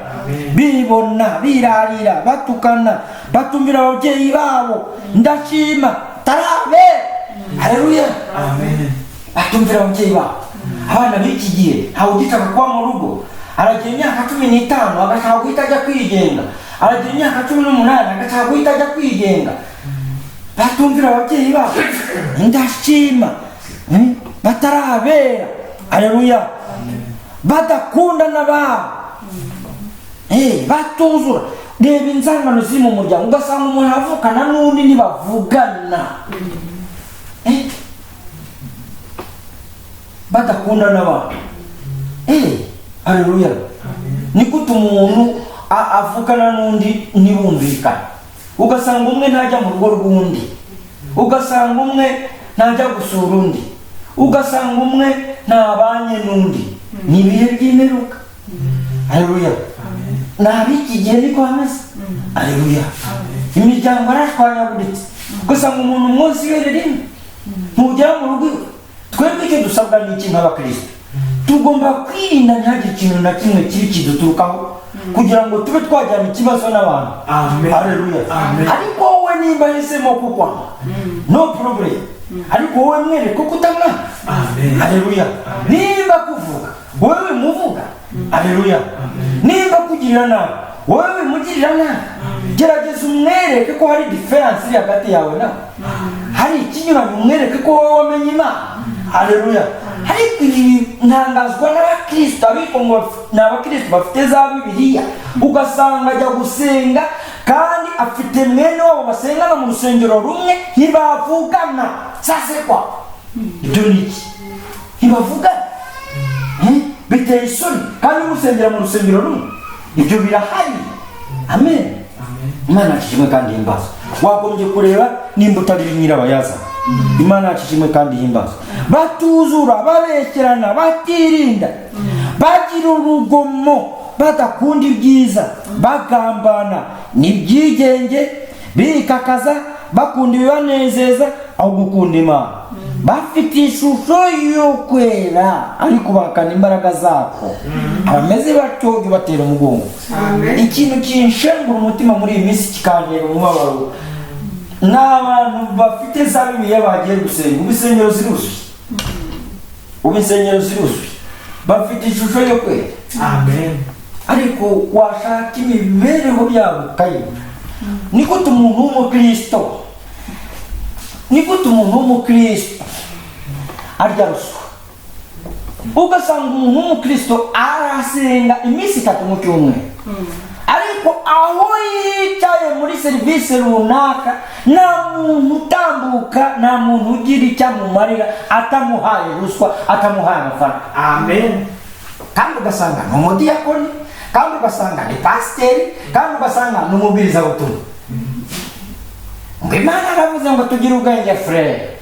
Bibona, birarira, batukana, batumvira ababyeyi babo, ndashima tarabe. Haleluya. Amen. Batumvira ababyeyi babo. Abana b'iki gihe ntawe ugishaka kuba mu rugo, aragira imyaka 15 agashaka guhita ajya kwigenga, aragira imyaka 18 agashaka guhita ajya kwigenga, batumvira ababyeyi babo indashima, batarabera, haleluya, badakunda n'ababo, batuzura. Reba inzangano ziri mu muryango, ugasanga umuntu avukana n'undi ntibavugana, badakunda n'ababo. Haleluya. Ni gute umuntu avukana n'undi ntibumvikana? Ugasanga umwe ntajya mu rugo rw'undi, ugasanga umwe ntajya gusura undi, ugasanga umwe ntabanye n'undi. Ni ibihe by'imperuka. Haleluya. N'abiki gihe niko hameze. Haleluya. Imiryango arashwanyaguritse, ugasanga umuntu munsi y'irindi ntujya mu rugo. Twebwe icyo dusabwa ni iki nk'abakristo? Tugomba kwirinda ntihagire ikintu na kimwe kibi kiduturukaho kugira ngo tube twajyana ikibazo n'abantu. Haleluya. Ariko wowe nimba yahisemo kukwanga, no problem. Ariko wowe mwereke ko kutamwanga. Haleluya. Nimba kuvuga, wowe muvuga. Haleluya. Nimba kugirira nabi, wowe mugirira nabi. Gerageza umwereke ko hari difference iri hagati yawe nawe, hari ikinyuranye, umwereke ko wowe wamenye Imana. Haleluya. Ariko ntangazwa n'abakristo, ariko ngo n'abakristo bafite za Bibiliya, ugasanga ajya gusenga kandi afite mwene wabo basengana mu rusengero rumwe, ntibavugana. Sase kwa ibyo niki? Ntibavugana, biteye isoni kandi musengera mu rusengero rumwe. Ibyo birahari. Amen. Imana yakishimwe kandi himbaza. Wagombye kureba nimba utari nyirabayaza. Imana yakishimwe kandi himbaza. Batuzura, babekerana, batirinda, bagira urugomo, badakunda ibyiza, bagambana, nibyigenge, bikakaza, bakunda ibibanezeza aho gukunda Imana. Bafite ishusho yo kwera ariko bakana imbaraga zako. Abameze batyo batera umugongo. Ikintu kinshengura umutima muri iyi minsi kikantera umubabaro, n'abantu bafite za Bibiliya bagiye gusenga, ubisengero ziruzuye, ubisengero ziruzuye, bafite ishusho yo kwera. Ariko washaka imibereho yabo ukayibura. Ni gute umuntu w'umukristo, ni gute umuntu w'umukristo arya ruswa? Ugasanga umuntu w'umukristo arasenga iminsi 3 mu cyumweru, ariko aho yicaye muri serivisi runaka nta muntu utambuka, nta muntu ugira icyo amumarira atamuhaye ruswa, atamuhaye amafaranga. Kandi ugasanga ni umudiyakoni, kandi ugasanga ni pasiteri, kandi ugasanga ni umubwirizabutumwa. Ngo Imana yaravuze ngo tugire ubwenge frere,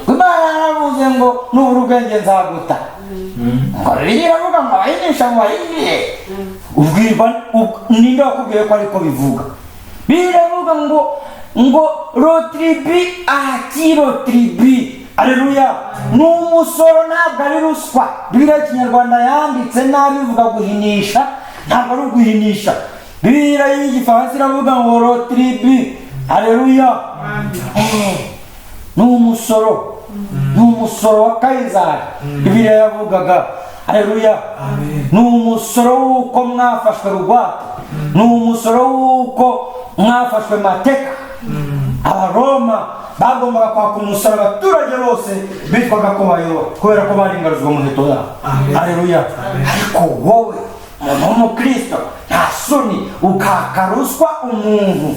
Imana yaravuze ngo nubura ubwenge nzaguta, ngo riravuga ngo abahinisha ngo bahirire. Ubwirwa ninde wakubwiye ko ariko bivuga? Biravuga ngo rotribi ati rotribi. Haleluya. N'umusoro ntabwo ari ruswa. Bibiliya y'Ikinyarwanda yanditse nabi ivuga guhinisha, ntabwo ari uguhinisha. Bibiliya y'Igifaransa iravuga ngo rotribi. Haleluya. N'umusoro, n'umusoro wa Kaisari. Bibiliya yavugaga. Haleluya. N'umusoro w'uko mwafashwe rugwate, n'umusoro w'uko mwafashwe mateka. Abaroma bagombaga kwaka umusoro abaturage bose bitwaga ko bayobora, kubera ko bari ingaruzwa mu miheto yabo. Haleluya. Ariko wowe umuntu w'umukristo nta soni ukaka ruswa umuntu.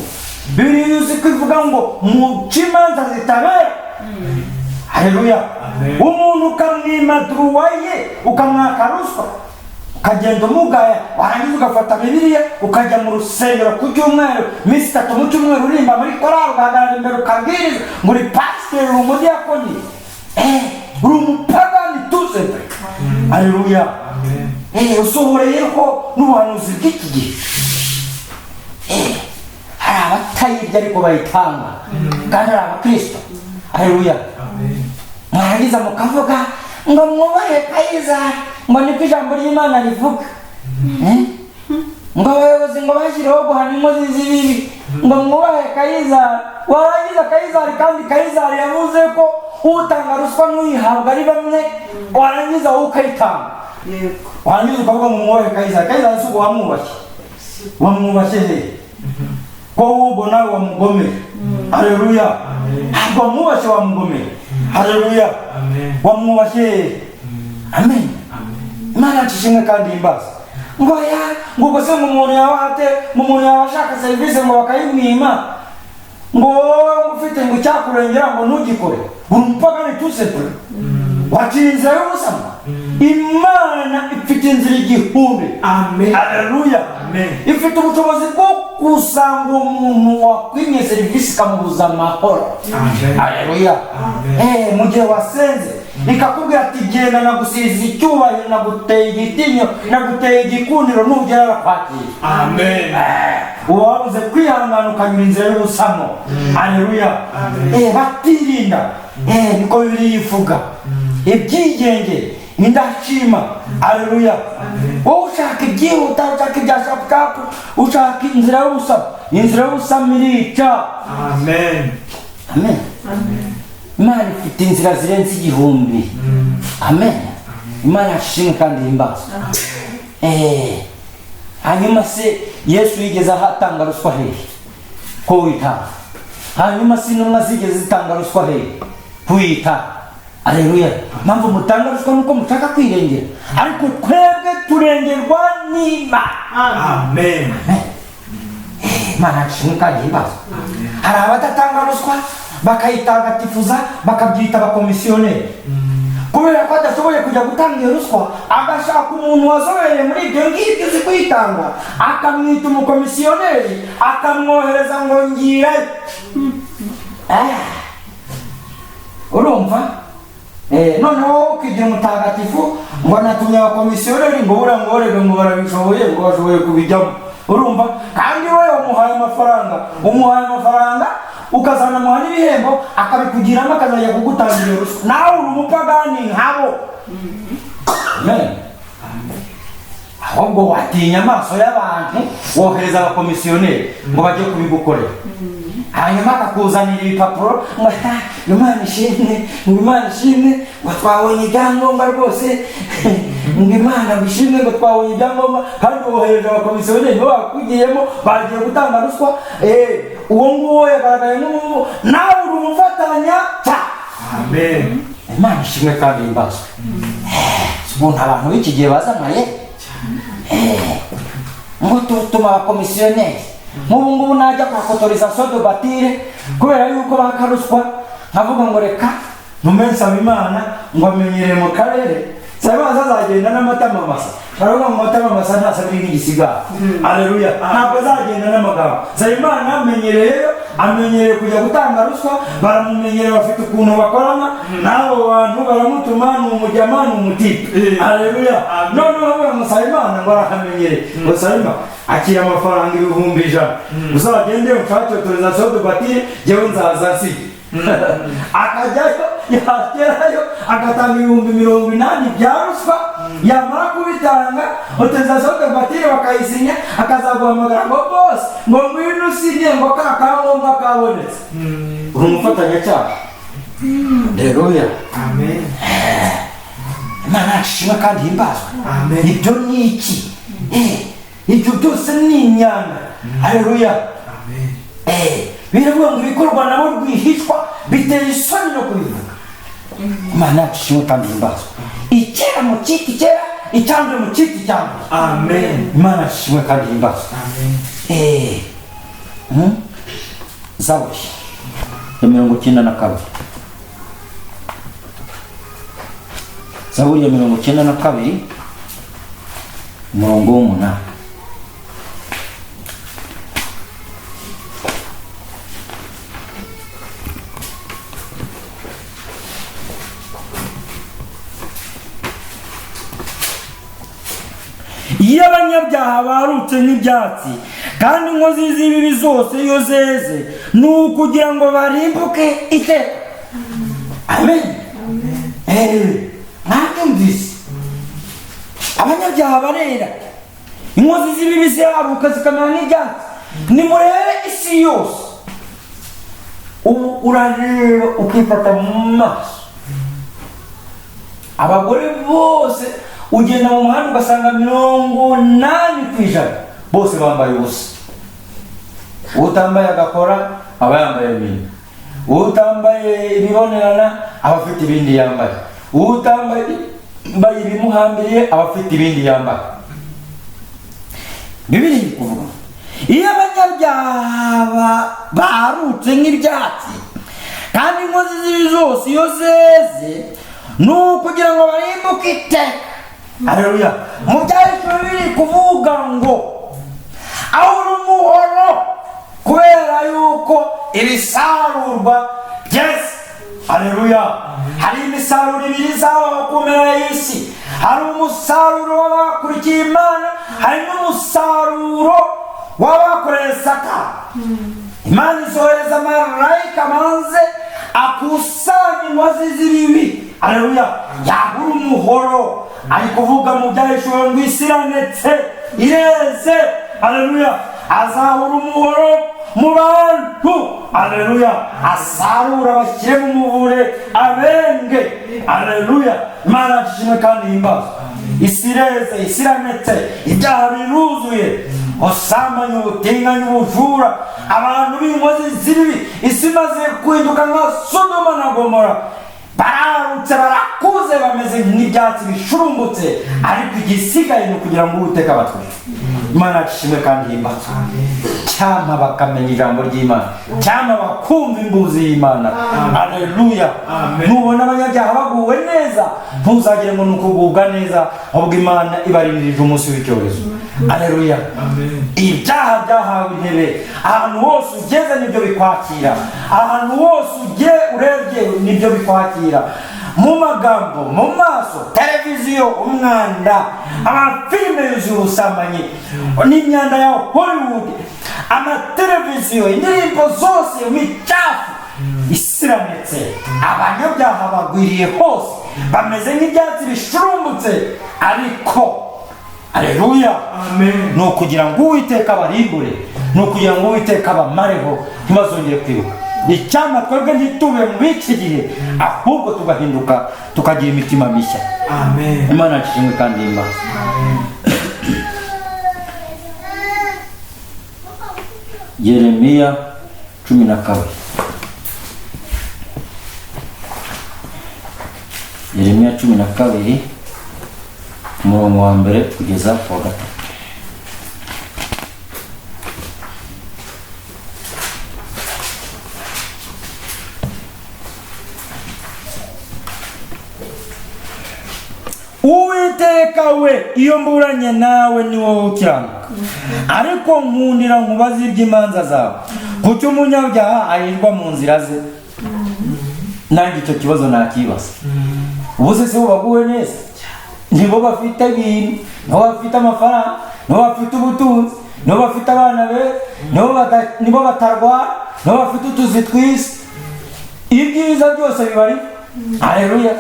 Bibiliya yuzi kwivuga ngo muca imanza zitabera. Haleluya. Umuntu ukamwima duruwaye, ukamwaka ruswa, ukagenda umugaya, warangiza ugafata Bibiliya ukajya mu rusengero ku cyumweru, iminsi 3 mu cyumweru urimba muri korali, ugahagarara imbere ukabwiriza ngo uri pasiteri, uri umudiyakoni, uri umupagani tuze. Haleluya. Usohoreyeho n'ubuhanuzi bw'iki gihe. Hari abatayirya ariko bayitanga, kandi hari abakristo. Haleluya. Mwarangiza mukavuga ngo mwubahe Kaisari, ngo niko ijambo ry'Imana rivuga. Ngo abayobozi ngo bashyiriweho guhana inkozi z'ibibi, ngo mwubahe Kaisari. Warangiza Kaisari, kandi Kaisari yavuze ko utanga ruswa n'uyihabwa ari bamwe, warangiza wowe ukayitanga. Warangiza ukavuga ngo mwubahe Kaisari. Kaisari si uko wamwubashye. wamwubashye he ko ubona wamugomera haleluya ntabwo wamwubashye wamugomera haleluya wamwubashye he amen Imana nshimwe kandi imbaza ngo ngo se umuntu yawate umuntu yabashaka serivisi ngo bakayimwima ngo ufite ngo cyakurengera ngo ntugikore urumupagani tusepe waciye inzira y'ubusamo Imana ifite inzira igihumbi Amen. haleluya ifite ubushobozi bwo kusanga umuntu wakwimye serivisi kamubuza amahoro haleluya mu gihe wasenze ikakubwira ati genda nagusize icyubahiro naguteye igitinyo naguteye igikundiro nugera bakwakira Amen. wabuze kwihangana ukanyura inzira y'ubusamo haleluya batirinda niko Bibiliya ivuga ibyigenge indashima haleluya wowe ushaka ibyihuta ushaka ibya shapu ushaka inzira y'ubusamo inzira y'ubusamo irica Amen. amen Imana ifite inzira zirenze igihumbi amen Imana yashimwe kandi himbaza hanyuma se Yesu yigeze ahatanga ruswa hehe ko witanga hanyuma se intumwa zigeze zitanga ruswa hehe kuyita haleluya mpamvu mutanga ruswa nuko mushaka kwirengera ariko twebwe turengerwa n'Imana Amen. Imana yashimwe kandi himbaza hari abadatanga ruswa bakayitagatifuza bakabyita abakomisiyoneri kubera ko adashoboye kujya gutanga iyo ruswa agashaka umuntu wazobereye muri ibyo ngibyo uzi kuyitanga akamwita umukomisiyoneri akamwohereza ngo ngirayo urumva noneho ukigira umutagatifu ngo natumye abakomisiyoneri ngo burangorere ngo barabishoboye ngo bashoboye kubijyamo urumva kandi wowe umuhaye amafaranga ukazanamuha n'ibihembo akabikugiramo akazajya kugutangira iyo ruswa nawe uri umupagani nkabo ahubwo watinya amaso y'abantu wohereza abakomisiyoneri ngo bajye kubigukorera hanyuma akakuzanira ibipapuro ngo Imana ishimwe ngo twabonye ibyangombwa rwose ngo Imana bishimwe ngo twabonye ibyangombwa kandi wohereje abakomisiyoneri bo bakugiyemo bagiye gutanga ruswa uwo nguwo yagaragaye nk'umuntu nawe uri umufatanya Amen. Imana ishimwe kandi himbazwe umuntu abantu b'iki gihe bazamaye ngo tutuma abakomisiyoneri nk'ubu ngubu najya kwa autorisation de bâtir kubera yuko bakaruswa nkavuga ngo reka ntume nsaba Imana ngo amenyere mu karere sabaza azagenda n'amatama masa baravuga ngo amatama masa ntasabiri n'igisigara haleluya ntabwo azagenda n'amagambo Imana amenyereye kujya gutanga ruswa baramumenyereye bafite ukuntu bakorana n'abo bantu baramutuma ni umujyama ni umutipe haleluya noneho bamusaba Imana ngo arahamenyere ngo Imana akira amafaranga 1,000 uzagende umfate autorisation de bâtir jewe nzaza si akajyayo yagerayo agatanga 80,000 bya ruswa yamara kubitanga autorisation de bâtir bakayisinya akazaguhamagara ngo boss ngo ngwino usinye ngo kakangombwa kabonetse uri umufatanyacyaha haleluya Amen. Imana yashimwe kandi himbazwe Amen. ibyo ni iki ibyo byose ni inyana haleluya biravuga ngo ibikorwa nabo rwihishwa biteye isoni no kubivuga Imana yashimwe kandi himbazwe icyera mu kiti cyera icyambere mu kiti cyambere Amen. Imana yashimwe kandi himbazwe Zaburi ya 92 Zaburi ya 92 umurongo w'8 iyo abanyabyaha barutse nk'ibyatsi kandi inkozi z'ibibi zose iyo zeze ni ukugira ngo barimbuke iteka amen mwabyumvise abanyabyaha barera inkozi z'ibibi ziraruka zikamera nk'ibyatsi nimurebe isi yose ubu urareba ukifata mu maso abagore bose ugenda mu muhanda ugasanga 80% bose bambaye ubusa. Utambaye agakora aba yambaye ibindi, utambaye ibibonerana aba afite ibindi yambaye, utambaye ibimuhambiriye aba afite ibindi yambaye. Bibiliya iri kuvuga iyo abanyabyaha barutse nk'ibyatsi kandi inkozi z'ibibi zose iyo zeze ni ukugira ngo barimbuke iteka. Haleluya. Mu byanditswe biri kuvuga ngo aho umuhoro kubera yuko ibisarurwa byeze. Haleluya. Hari imisaruro ibiri izaba ku mpera y'isi. Hari umusaruro w'abakurikiye Imana, hari n'umusaruro w'abakoreye Satani. Imana izohereza marayika maze akusanya inkozi z'ibibi. Haleluya. Yagura umuhoro. Ari kuvuga mu byahishuriwe ngo isi iranetse ireze. Haleluya. Azahura umuhoro mu bantu. Haleluya. Asarura bashyire mu muvure abenge. Haleluya. Imana ishimwe kandi himbazwe. Isi ireze, isi iranetse, ibyaha biruzuye, ubusambanyi, ubutinganyi, ubujura, abantu b'inkozi z'ibibi. Isi imaze guhinduka nka Sodoma na Gomora. Bararutse, barakuze, bameze nk'ibyatsi bishurumbutse, ariko igisigaye ni ukugira ngo Uwiteka abatware. Imana ishimwe kandi himbazwe. Cyama bakamenya ijambo ry'Imana, cyama bakumva imbuzi y'Imana. Haleluya. Nubona abanyabyaha baguwe neza, ntuzagire ngo ni ukugubwa neza, ahubwo Imana ibarindirije umunsi w'icyorezo. Haleluya. Ibyaha byahawe intebe. Ahantu hose ugeze nibyo bikwakira, ahantu hose urebye nibyo bikwakira. Mu magambo, mu maso, televiziyo, umwanda, amafilime yuzuye ubusambanyi n'imyanda ya Hollywood, amateleviziyo, indirimbo zose micafu. Isi iranetse, abanyabyaha bagwiriye hose, bameze nk'ibyatsi bishurumbutse, ariko haleluya, ni ukugira ngo Uwiteka abarimbure, ni ukugira ngo Uwiteka abamareho ntibazongere kwibuka. Icyama twebwe ntitube mu b'iki gihe, ahubwo tugahinduka tukagira imitima mishya. Amen. Imana ishimwe kandi himbazwe. Yeremiya 12. Yeremiya 12 umurongo wa mbere kugeza ku wa 3. Uwiteka we, iyo mburanye nawe ni wowe ukiranuka, ariko nkundira nkubaze iby'imanza zawe. Kuki umunyabyaha arirwa mu nzira ze? Nanjye icyo kibazo nakibaza. Ubuse se baguwe neza? Nibo bafite ibintu, nibo bafite amafaranga, nibo bafite ubutunzi, nibo bafite abana beza, nibo batarwara, nibo bafite utuzi twiza. Ibyiza byose bibari. Haleluya.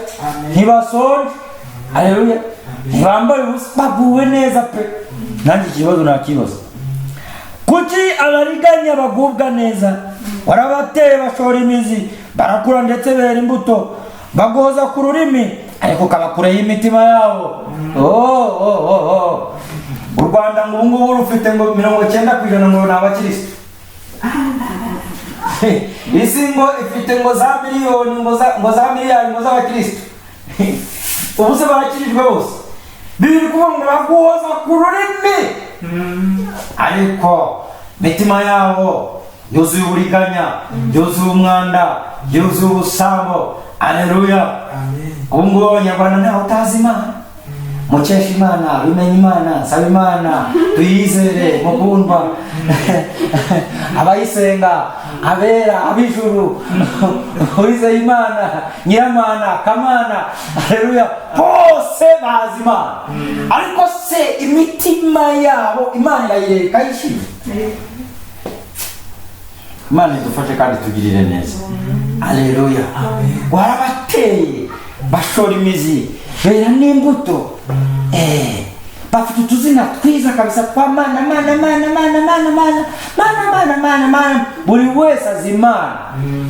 Ntibasonje. Haleluya. Ntibambaye ubusa, baguwe neza pe. Nanjye ikibazo nakibaza. Kuki abariganya bagubwa neza? Warabateye bashora imizi, barakura ndetse bera imbuto, bagoza ku rurimi, ariko kabakureho imitima yabo. U Rwanda ngo ubungubu rufite ngo 90% ngo ni abakirisitu. Isi ngo ifite ngo za miliyoni, ngo za miliyari ngo z'abakirisitu. Ubuse barakirijwe bose. Bibiri kuvuga ngo bagoza ku rurimi, ariko mitima yabo yuzuye uburiganya, yuzuye umwanda, yuzuye ubusambo. Haleluya. Ubungubu abanyarwanda ntawe utazi Imana. Mukesha Imana, bimenye Imana, saba Imana, tuyizere, mukundwa. Abayisenga, abera, abijuru, uwizeye Imana, Nyiramana, Kamana. Haleluya. Bose bazi Imana, ariko se imitima yabo Imana irayireka yishimye. Imana idufashe kandi tugirire neza. Haleluya. Warabateye bashora imizi, bera n'imbuto, bafite utuzina twiza kabisa kwa Mana. Buri wese azi Imana,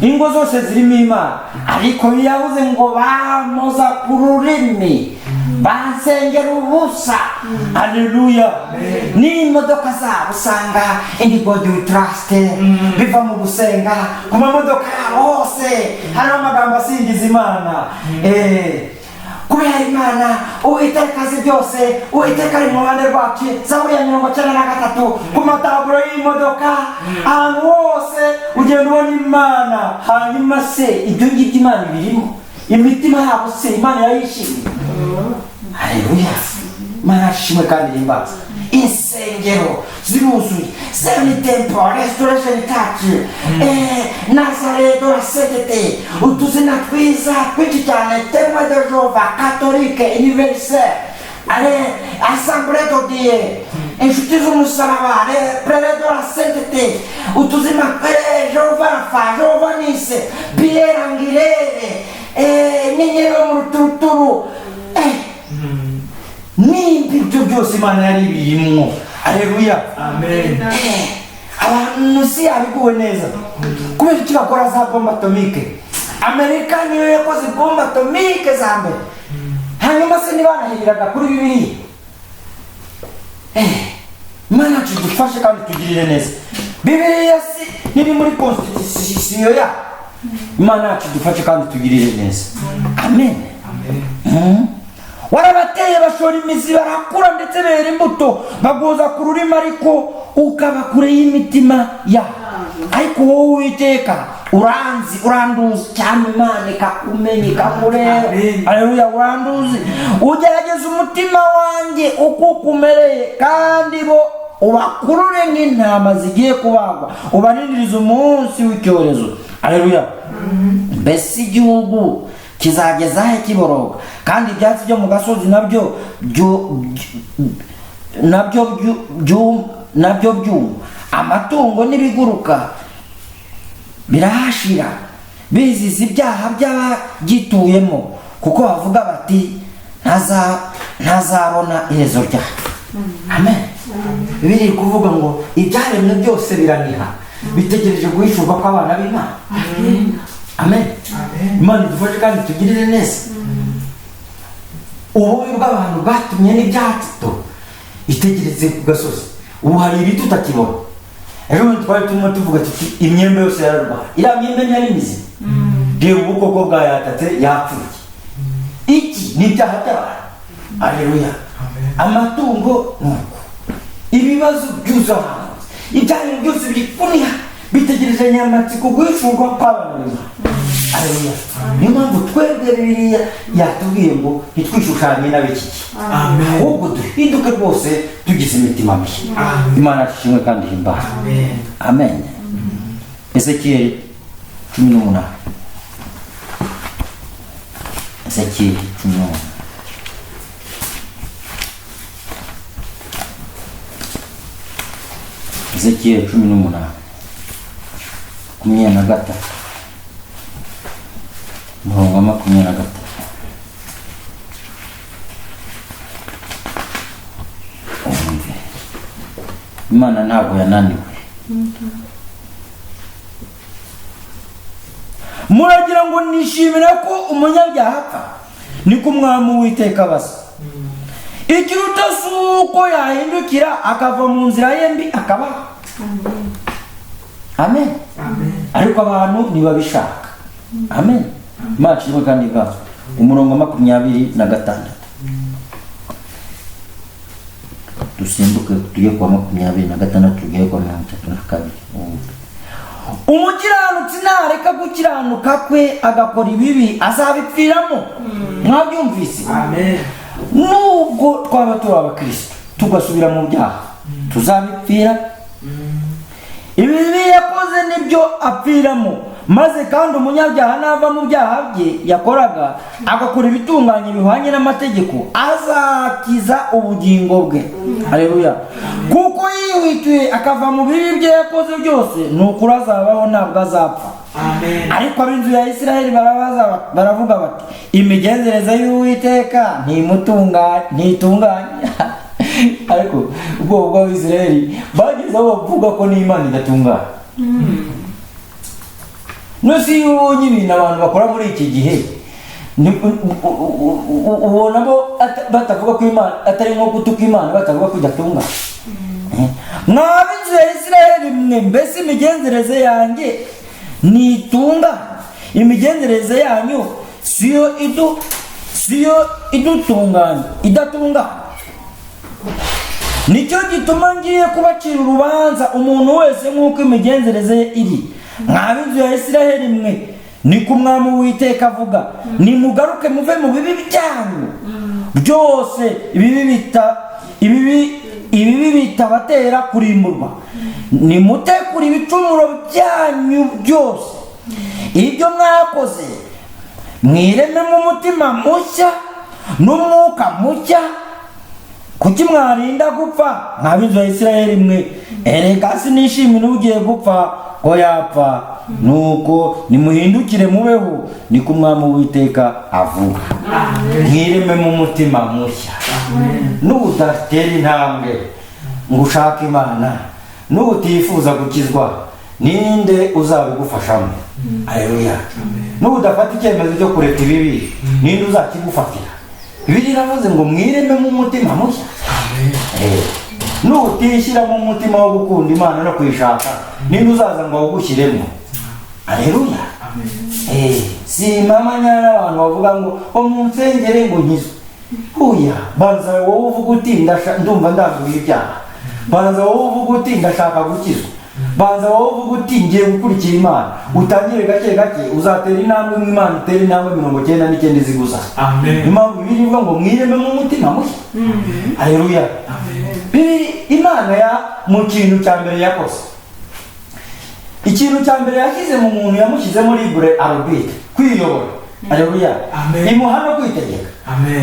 ingo zose zirimo Imana, ariko yavuze ngo bamoza ku rurimi. bansengera ubusa. Haleluya. N'imodoka zabo usanga indigo do trust biva mu gusenga ku mamodoka yabo hose hari amagambo asingiza Imana. Kubera Imana Uwiteka azi byose, Uwiteka ari mu ruhande rwacu. Zaburi ya 93 ku mataburo y'imodoka ahantu hose ugenda ubona Imana. Hanyuma se ibyo ngibyo Imana birimo imitima yabo se Imana yayishimye. Haleluya. Imana ashimwe kandi imbaza. Insengero ziruzuye, Semi Temple, Restoration Church, Nazareth de la Sainteté, utuzina twiza twinshi cyane, Témoin de Jéhovah, Catholique, Universel, Assemblée de Dieu, inshuti z'umusaraba, Prêtre de la Sainteté, utuzina Jéhovah Rapha, Jéhovah Nisi, Pierre Angulaire, Nyenyeri mu ruturuturu. Nimba ibyo byose Imana yari birimo. Haleluya. Amen. Abantu si abiguwe neza kubera icyo bakora za bomba atomike. Amerika niyo yakoze bomba atomike za mbere. Hanyuma se nibanahiriraga kuri Bibiliya. Imana tudufashe kandi tugirire neza. Bibiliya si niri muri constitution ya Imana tudufashe kandi tugirire neza. Amen. Amen. Warabateye bashora imizi barakura ndetse bera imbuto bagoza ku rurimi ariko ukaba kure y'imitima ya. Ariko wowe Uwiteka uranduzi cyane, Imana ikakumenye ikakureba. Haleluya. Uranduzi ugerageza umutima wanjye uko ukumereye, kandi bo ubakurure nk'intama zigiye kubagwa, ubanindiriza umunsi w'icyorezo. Haleluya. Mbese igihugu kizageza he kiboroga, kandi ibyatsi byo mu gasozi nabyo byuma, amatungo n'ibiguruka birahashira biziza ibyaha by'abagituyemo, kuko bavuga bati ntazabona iherezo ryacu. Amen. Biri kuvuga ngo ibyaremwe byose biraniha bitegereje guhishurwa kw'abana b'Imana. Amen. Imana idufashe kandi tugirire neza. Ububi bw'abantu batumye n'ibyatsi itegereze ku gasozi. Ubu hari ibiti tutakibona. Ejo twari turimo tuvuga tuti imyembe yose yararwaye. Iriya myembe ntiyari mizima. Reba ubukoko bwayatatse yapfuye. Iki ni ibyaha by'abantu. Haleluya. Amatungo nuko ibibazo by'uzahantu ibyaremwe byose bikuniha bitegereje nyamatsiko guhishurwa kw'abana b'Imana. Haleluya. Niyo mpamvu twebwe Bibiliya yatubwiye ngo ntitwishushanye n'ab'iki. Amen. Ahubwo duhinduke rwose tugize imitima mishya. Imana ishimwe kandi ihimbaza. Amen. Ezekiel 18. Ezekiel 18. Ezekiel 18. 13. Murongo 13. Imana ntabwo yananiwe. Muragira ngo nishimira ko umunyabyaha apfa, niko Umwami Uwiteka abaza. Ikiruta si uko yahindukira akava mu nzira ye mbi akabaho. Amen. Ariko abantu ntibabishaka. Amen. Imana ishimwe kandi ihimbaza. Umurongo 26. Dusimbuke tujye kwa 26 tujye kwa 32. Umukiranutsi nareka gukiranuka kwe agakora ibibi azabipfiramo. Mwabyumvise? Amen. Nubwo twaba turi abakristo tugasubira mu byaha tuzabipfira. Ibibi yakoze nibyo apfiramo, maze kandi umunyabyaha nava mu byaha bye yakoraga agakora ibitunganye bihwanye n'amategeko azakiza ubugingo bwe. Haleluya. Kuko yihwituye akava mu bibi bye yakoze byose, nuko azabaho ntabwo azapfa. Amen. Ariko ab'inzu ya Isiraheli baravuga bati imigenzereze y'Uwiteka ntitunganye. Ariko ubwoko bw'Abisiraheli bageze aho bavuga ko n'Imana idatunganye. Nusi y'ubonye ibintu abantu bakora muri iki gihe ubona bo batavuga ko Imana atari nko gutuka Imana, batavuga ko idatunga. Mwab'inzu ya Isirayeli mwe, mbese imigenzereze yanjye nitunga? Imigenzereze yanyu siyo idutunganya, idatunga? Nicyo gituma ngiye kubacira urubanza umuntu wese nk'uko imigenzereze ye iri. Mwab'inzu ya Isirayeli mwe, niko Umwami Uwiteka avuga, nimugaruke muve mu bibi byanyu byose, ibibi bitabatera kurimburwa. Nimutekure ibicumuro byanyu byose, ibyo mwakoze, mwirememo umutima mushya n'umwuka mushya. Kuki mwarinda gupfa, mwab'inzu ya Isirayeli mwe? Erega sinishimira ugiye gupfa ko yapfa. Nuko nimuhindukire mubeho, niko Umwami Uwiteka avuga. Mwirememo umutima mushya. Nudatera intambwe ngo ushake Imana, nutifuza gukizwa, ninde uzabigufashamo? Haleluya. Nudafata icyemezo cyo kureka ibibi, ninde uzakigufatira? Bibiliya iravuze ngo mwirememo umutima mushya. Nutishyiramo umutima wo gukunda Imana no kuyishaka, ninde uzaza ngo awugushyiremo? Haleluya. Si mama nyana abantu bavuga ngo umunsengere ngo nkizwe. Oya, banza wowe uvuga uti ndumva ndambuye ibyaha. Banza wowe uvuga uti ndashaka gukizwa. Banza wowe uvuga uti ngiye gukurikira Imana. Utangire gake gake, uzatera intambwe mu Imana, utera intambwe 99 ziguza. Amen. Impamvu Bibiliya ivuga ngo mwirememo umutima mushya. Haleluya. Amen. Imana ya mu kintu cya mbere yakoze. Ikintu cya mbere yashyize mu muntu, yamushyizemo libre arbitre, kwiyobora. Haleluya. Imuha no kwitegeka.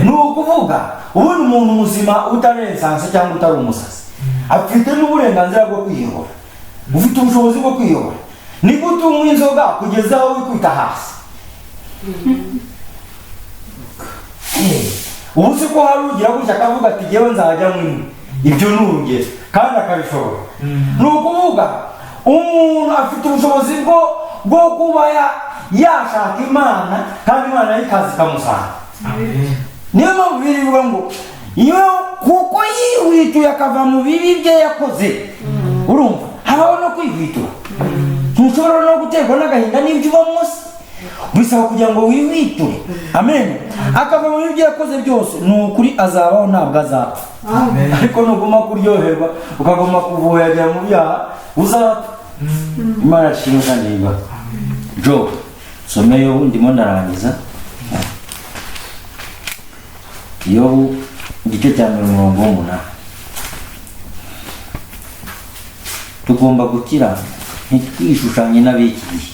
Ni ukuvuga ubundi umuntu muzima utarensanse cyangwa utari umusazi afite n'uburenganzira bwo kwiyobora, ufite ubushobozi bwo kwiyobora. Ni gute unywa inzoga kugeza aho wikubita hasi? Ubu se ko hari ugira gutya akavuga ati jyewe nzajya mwimwe, ibyo ni urugero kandi akabishobora. Ni ukuvuga umuntu afite ubushobozi bwo kuba yashaka Imana kandi Imana ikazi ikamusanga. Niyo mpamvu birivuga ngo iyo kuko yihwituye akava mu bibi bye yakoze, urumva habaho no kwihwitura. Ntushobora no guterwa n'agahinda n'ibyo uba munsi, bisaba kugira ngo wihwiture. Amen. Akava mu bibi bye yakoze byose, ni ukuri azabaho, ntabwo azapfa. Ariko nuguma kuryoherwa ukaguma kuvoyagira mu byaha, uzapfa. Imana ishimwe niba Job, someyo ndimo ndarangiza. Yobu igice cya 108. Tugomba gukira ntitwishushanye n'abiki gihe.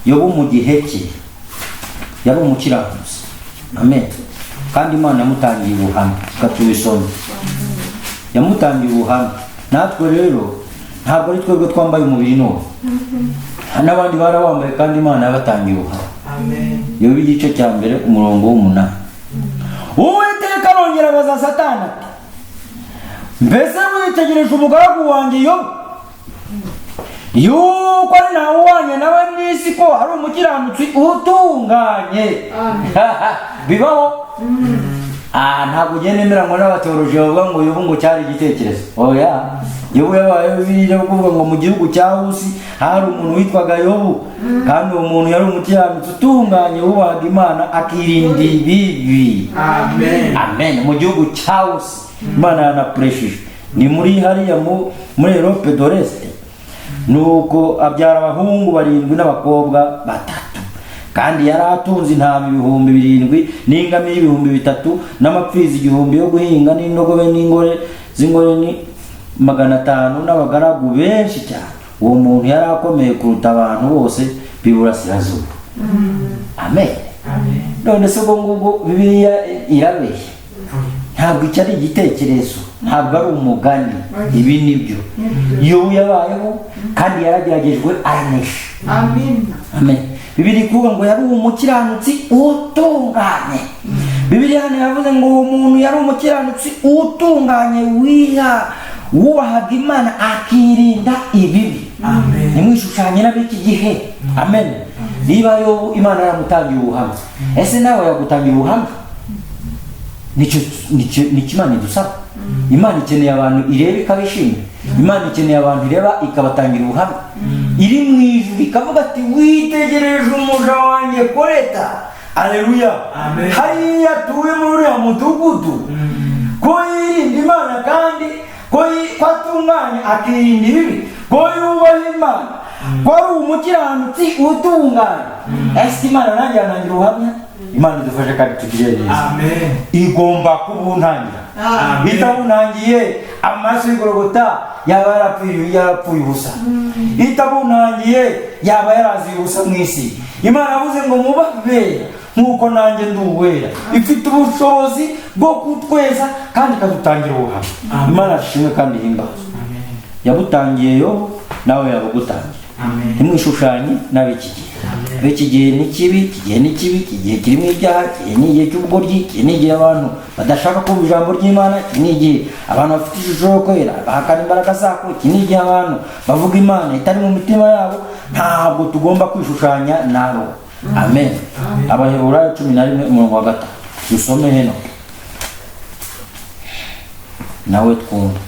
Yobu mu gihe cye yari umukiranutsi. Amen. Kandi Imana yamutangiye ubuhamya, katubisome. Yamutangiye ubuhamya. Natwe rero ntabwo ari twebwe twambaye umubiri none. N'abandi barawambaye kandi Imana yabatangiye ubuhamya. Amen. Yobu igice cya 1:8. Uwiteka arongera abaza Satani ati, mbese witegereje umugaragu wanjye Yobu, yuko ari ntawe uhwanye nawe mu isi, ko ari umukiranutsi utunganye? Bibaho? Ntabwo ugenda emeranywa n'abateoloji bavuga ngo Yobu ngo cyari igitekerezo. Oya, Yobu yabayeho. Bibiliya kuvuga ngo mu gihugu cya Usi hari umuntu witwaga Yobu, kandi uwo muntu yari umukiranutsi utunganye, wubahaga Imana akirinda ibibi. Amen. Amen. Mu gihugu cya Usi Imana yanapuresheje. Ni muri hariya muri Europe de l'Est. Nuko abyara abahungu 7 n'abakobwa 3. Kandi yari atunze intama 7,000 n'ingamiya 3,000 n'amapfizi 1,000 yo guhinga, n'indogobe n'ingore z'ingore ni 500 n'abagaragu benshi cyane. Uwo muntu yari akomeye kuruta abantu bose b'iburasirazuba. Amen. None se ngo Bibiliya irabeshya? Ntabwo icyo ari igitekerezo, ntabwo ari umugani. Ibi nibyo Yobu yabayeho kandi yarageragejwe aranesha. Amen. Bibiliya kuvuga ngo yari umukiranutsi utunganye. Bibiliya yavuze ngo uwo muntu yari umukiranutsi utunganye, wubahaga Imana akirinda ibibi. Nimwishushanye n'abiki gihe. Amen. niba Yobu Imana yaramutangiye ubuhamya, ese nawe yagutangira ubuhamya? nicyo Imana idusaba. Imana ikeneye abantu ireba ikabishimira. Imana ikeneye abantu ireba ikabatangira ubuhamya. Iri mu ijuru ikavuga ati witegereje umuja wanjye Koreta, aleluya, hariya atuye muri uriya mudugudu, ko yirinda Imana kandi ko atunganya akirinda ibibi, ko yubaha Imana, ko ari umukiranutsi utunganye. Ese Imana nanjye yanangira ubuhamya? Imana idufashe kandi tugire neza. Igomba kubuntangira. Itabunangiye amaraso y'Igorogota yaba yarapfuye ubusa. Itabunangiye yaba yaraziye ubusa mu isi. Imana yavuze ngo mubabera nk'uko nanjye ndi uwera, ifite ubushobozi bwo kutweza kandi ikadutangira ubuhamya. Imana ashimwe kandi himbazwe. Yabutangiye Yobu, nawe yabugutangira. Ntimwishushanye n'ab'iki gihe. Iki gihe ni kibi, iki gihe ni kibi, iki gihe kirimo ibyaha, iki ni igihe cy'ubugoryi, iki ni igihe abantu badashaka kumva ijambo ry'Imana, iki ni igihe abantu bafite ishusho yo kwera bahakana imbaraga zako, iki ni igihe abantu bavuga Imana itari mu mitima yabo. Ntabwo tugomba kwishushanya nabo. Amen. Abaheburayo 11:5 dusome heno nawe twumve.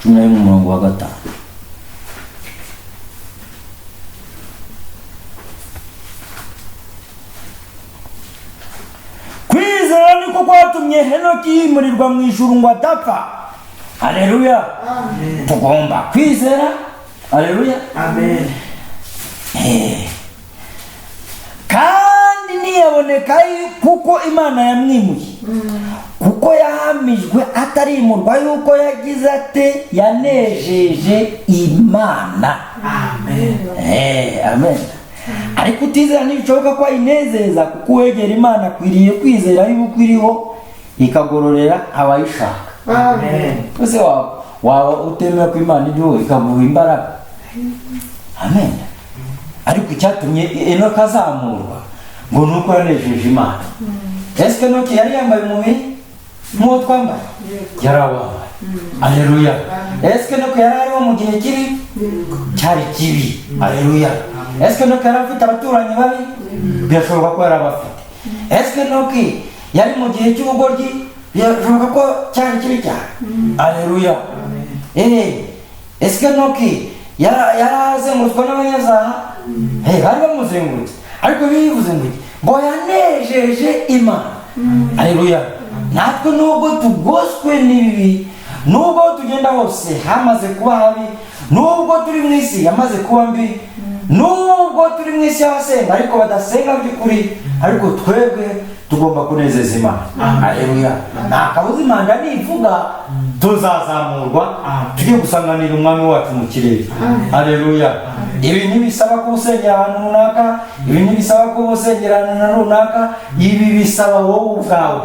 Umurongo wa 5. Kwizera niko kwatumye Henoki yimurirwa mu ijuru ngo adapfa. Haleluya. Tugomba kwizera. Haleluya. Amen. Kandi ntiyaboneka kuko Imana yamwimuye, kuko yahamijwe atarimurwa yuko yagize ate yanejeje Imana. Amen. Amen. Ariko utizera ntibishoboka ko ayinezeza, kuko wegera Imana akwiriye kwizera yuko iriho ikagororera abayishaka. Amen. Ese waba utemera ko Imana iriho ikaguha imbaraga? Amen. Ariko icyatumye Enoki azamurwa ngo nuko yanejeje Imana. Ese Enoki yari yambaye umubiri nk'uwo twambaye? Yarawabaye. Aleluya. Ese Enoki yari ariho mu gihe cyari kibi? Aleluya. Ese Enoki yari afite abaturanyi babi? Birashoboka ko yari abafite. Ese Enoki yari mu gihe cy'ubugoryi? Birashoboka ko cyari kibi cyane. Aleluya. Ese Enoki yarazengurutswe n'abanyazaha? Bari bamuzengurutse, ariko bivuze ngo yanejeje Imana. Aleluya. Natwe nubwo tugoswe n'ibibi, nubwo tugenda hose hamaze kuba habi, nubwo turi mu isi yamaze kuba mbi, nubwo turi mu isi y'abasenga ariko badasenga by'ukuri, ariko twebwe tugomba kunezeza Imana. Aleluya. Nta kabuza Imana nivuga tuzazamurwa tujye gusanganira umwami wacu mu kirere. Aleluya. Ibi ntibisaba ko usengera ahantu runaka, ibi ntibisaba ko usengera ahantu runaka, ibi bisaba wowe ubwawe.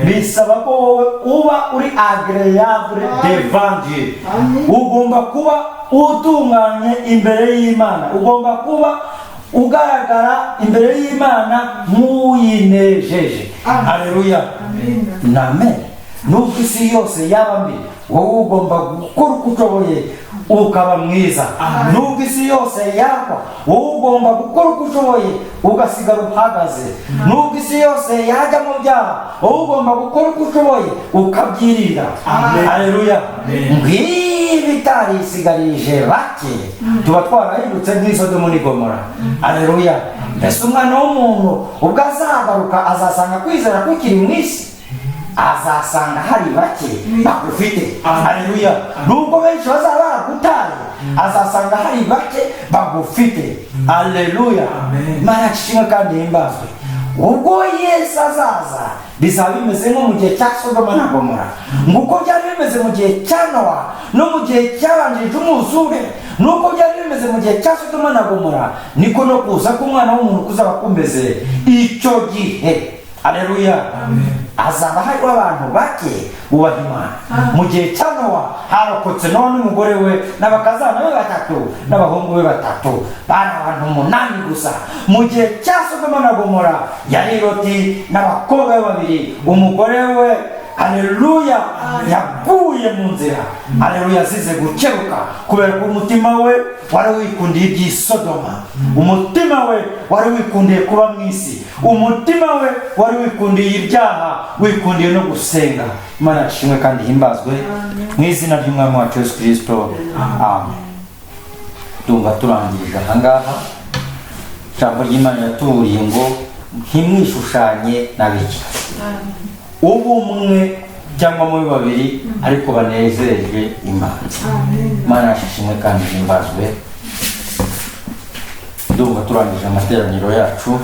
Bisaba ko wowe uba uri agréable devant Dieu. Ugomba kuba utunganye imbere y'Imana, ugomba kuba ugaragara imbere y'Imana nk'uyinejeje. Aleluya. Amen. Nubwo isi yose yaba mbi, wowe ugomba gukora uko ushoboye ukaba mwiza. Nubwo isi yose yagwa, wowe ugomba gukora uko ushoboye ugasigara uhagaze. Nubwo isi yose yajya mu byaha, wowe ugomba gukora uko ushoboye ukabyirinda. Aleluya. Ngibi tarisigarije bake, tuba twarahindutse nk'isodomu n'i Gomora. Aleluya. Mbese umwana w'umuntu ubwo azagaruka azasanga kwizera kukiri mu isi, azasanga hari bake bagufite. Aleluya. Nubwo benshi bazaba baragutaye, azasanga hari bake bagufite. Aleluya. Imana ishimwe kandi himbazwe. Ubwo Yesu azaza bizaba bimeze nko mu gihe cya Sodoma na Gomora, nguko byari bimeze mu gihe cya Nowa no mu gihe cyabanjirije umwuzure, nuko byari bimeze mu gihe cya Sodoma na Gomora, niko no kuza k'Umwana w'umuntu kuzaba kumeze icyo gihe. Aleluya. Azaba hariho abantu bake bubaha Imana. Mu gihe cya Nowa harokotse Nowa n'umugore we n'abakazana be 3 n'abahungu be 3, bari abantu 8 gusa. Mu gihe cya Sodoma na Gomora yari Loti n'abakobwa be 2, umugore we aleluya yaguye mu nzira aleluya azize gukeruka kubera ko umutima we wari wikundiye iby'isodoma, umutima we wari wikundiye kuba mu isi, umutima we wari wikundiye ibyaha, wikundiye no gusenga. Imana ishimwe kandi himbazwe mu izina ry'umwami wacu Yesu Kristo, amen. Ndumva turangirije ahangaha. Ijambo ry'Imana yatuburiye ngo ntimwishushanye n'ab'iki, ubumwe cyangwa muri babiri ariko banezereje Imana. Imana ishimwe kandi himbazwe. Ndumva turangije amateraniro yacu.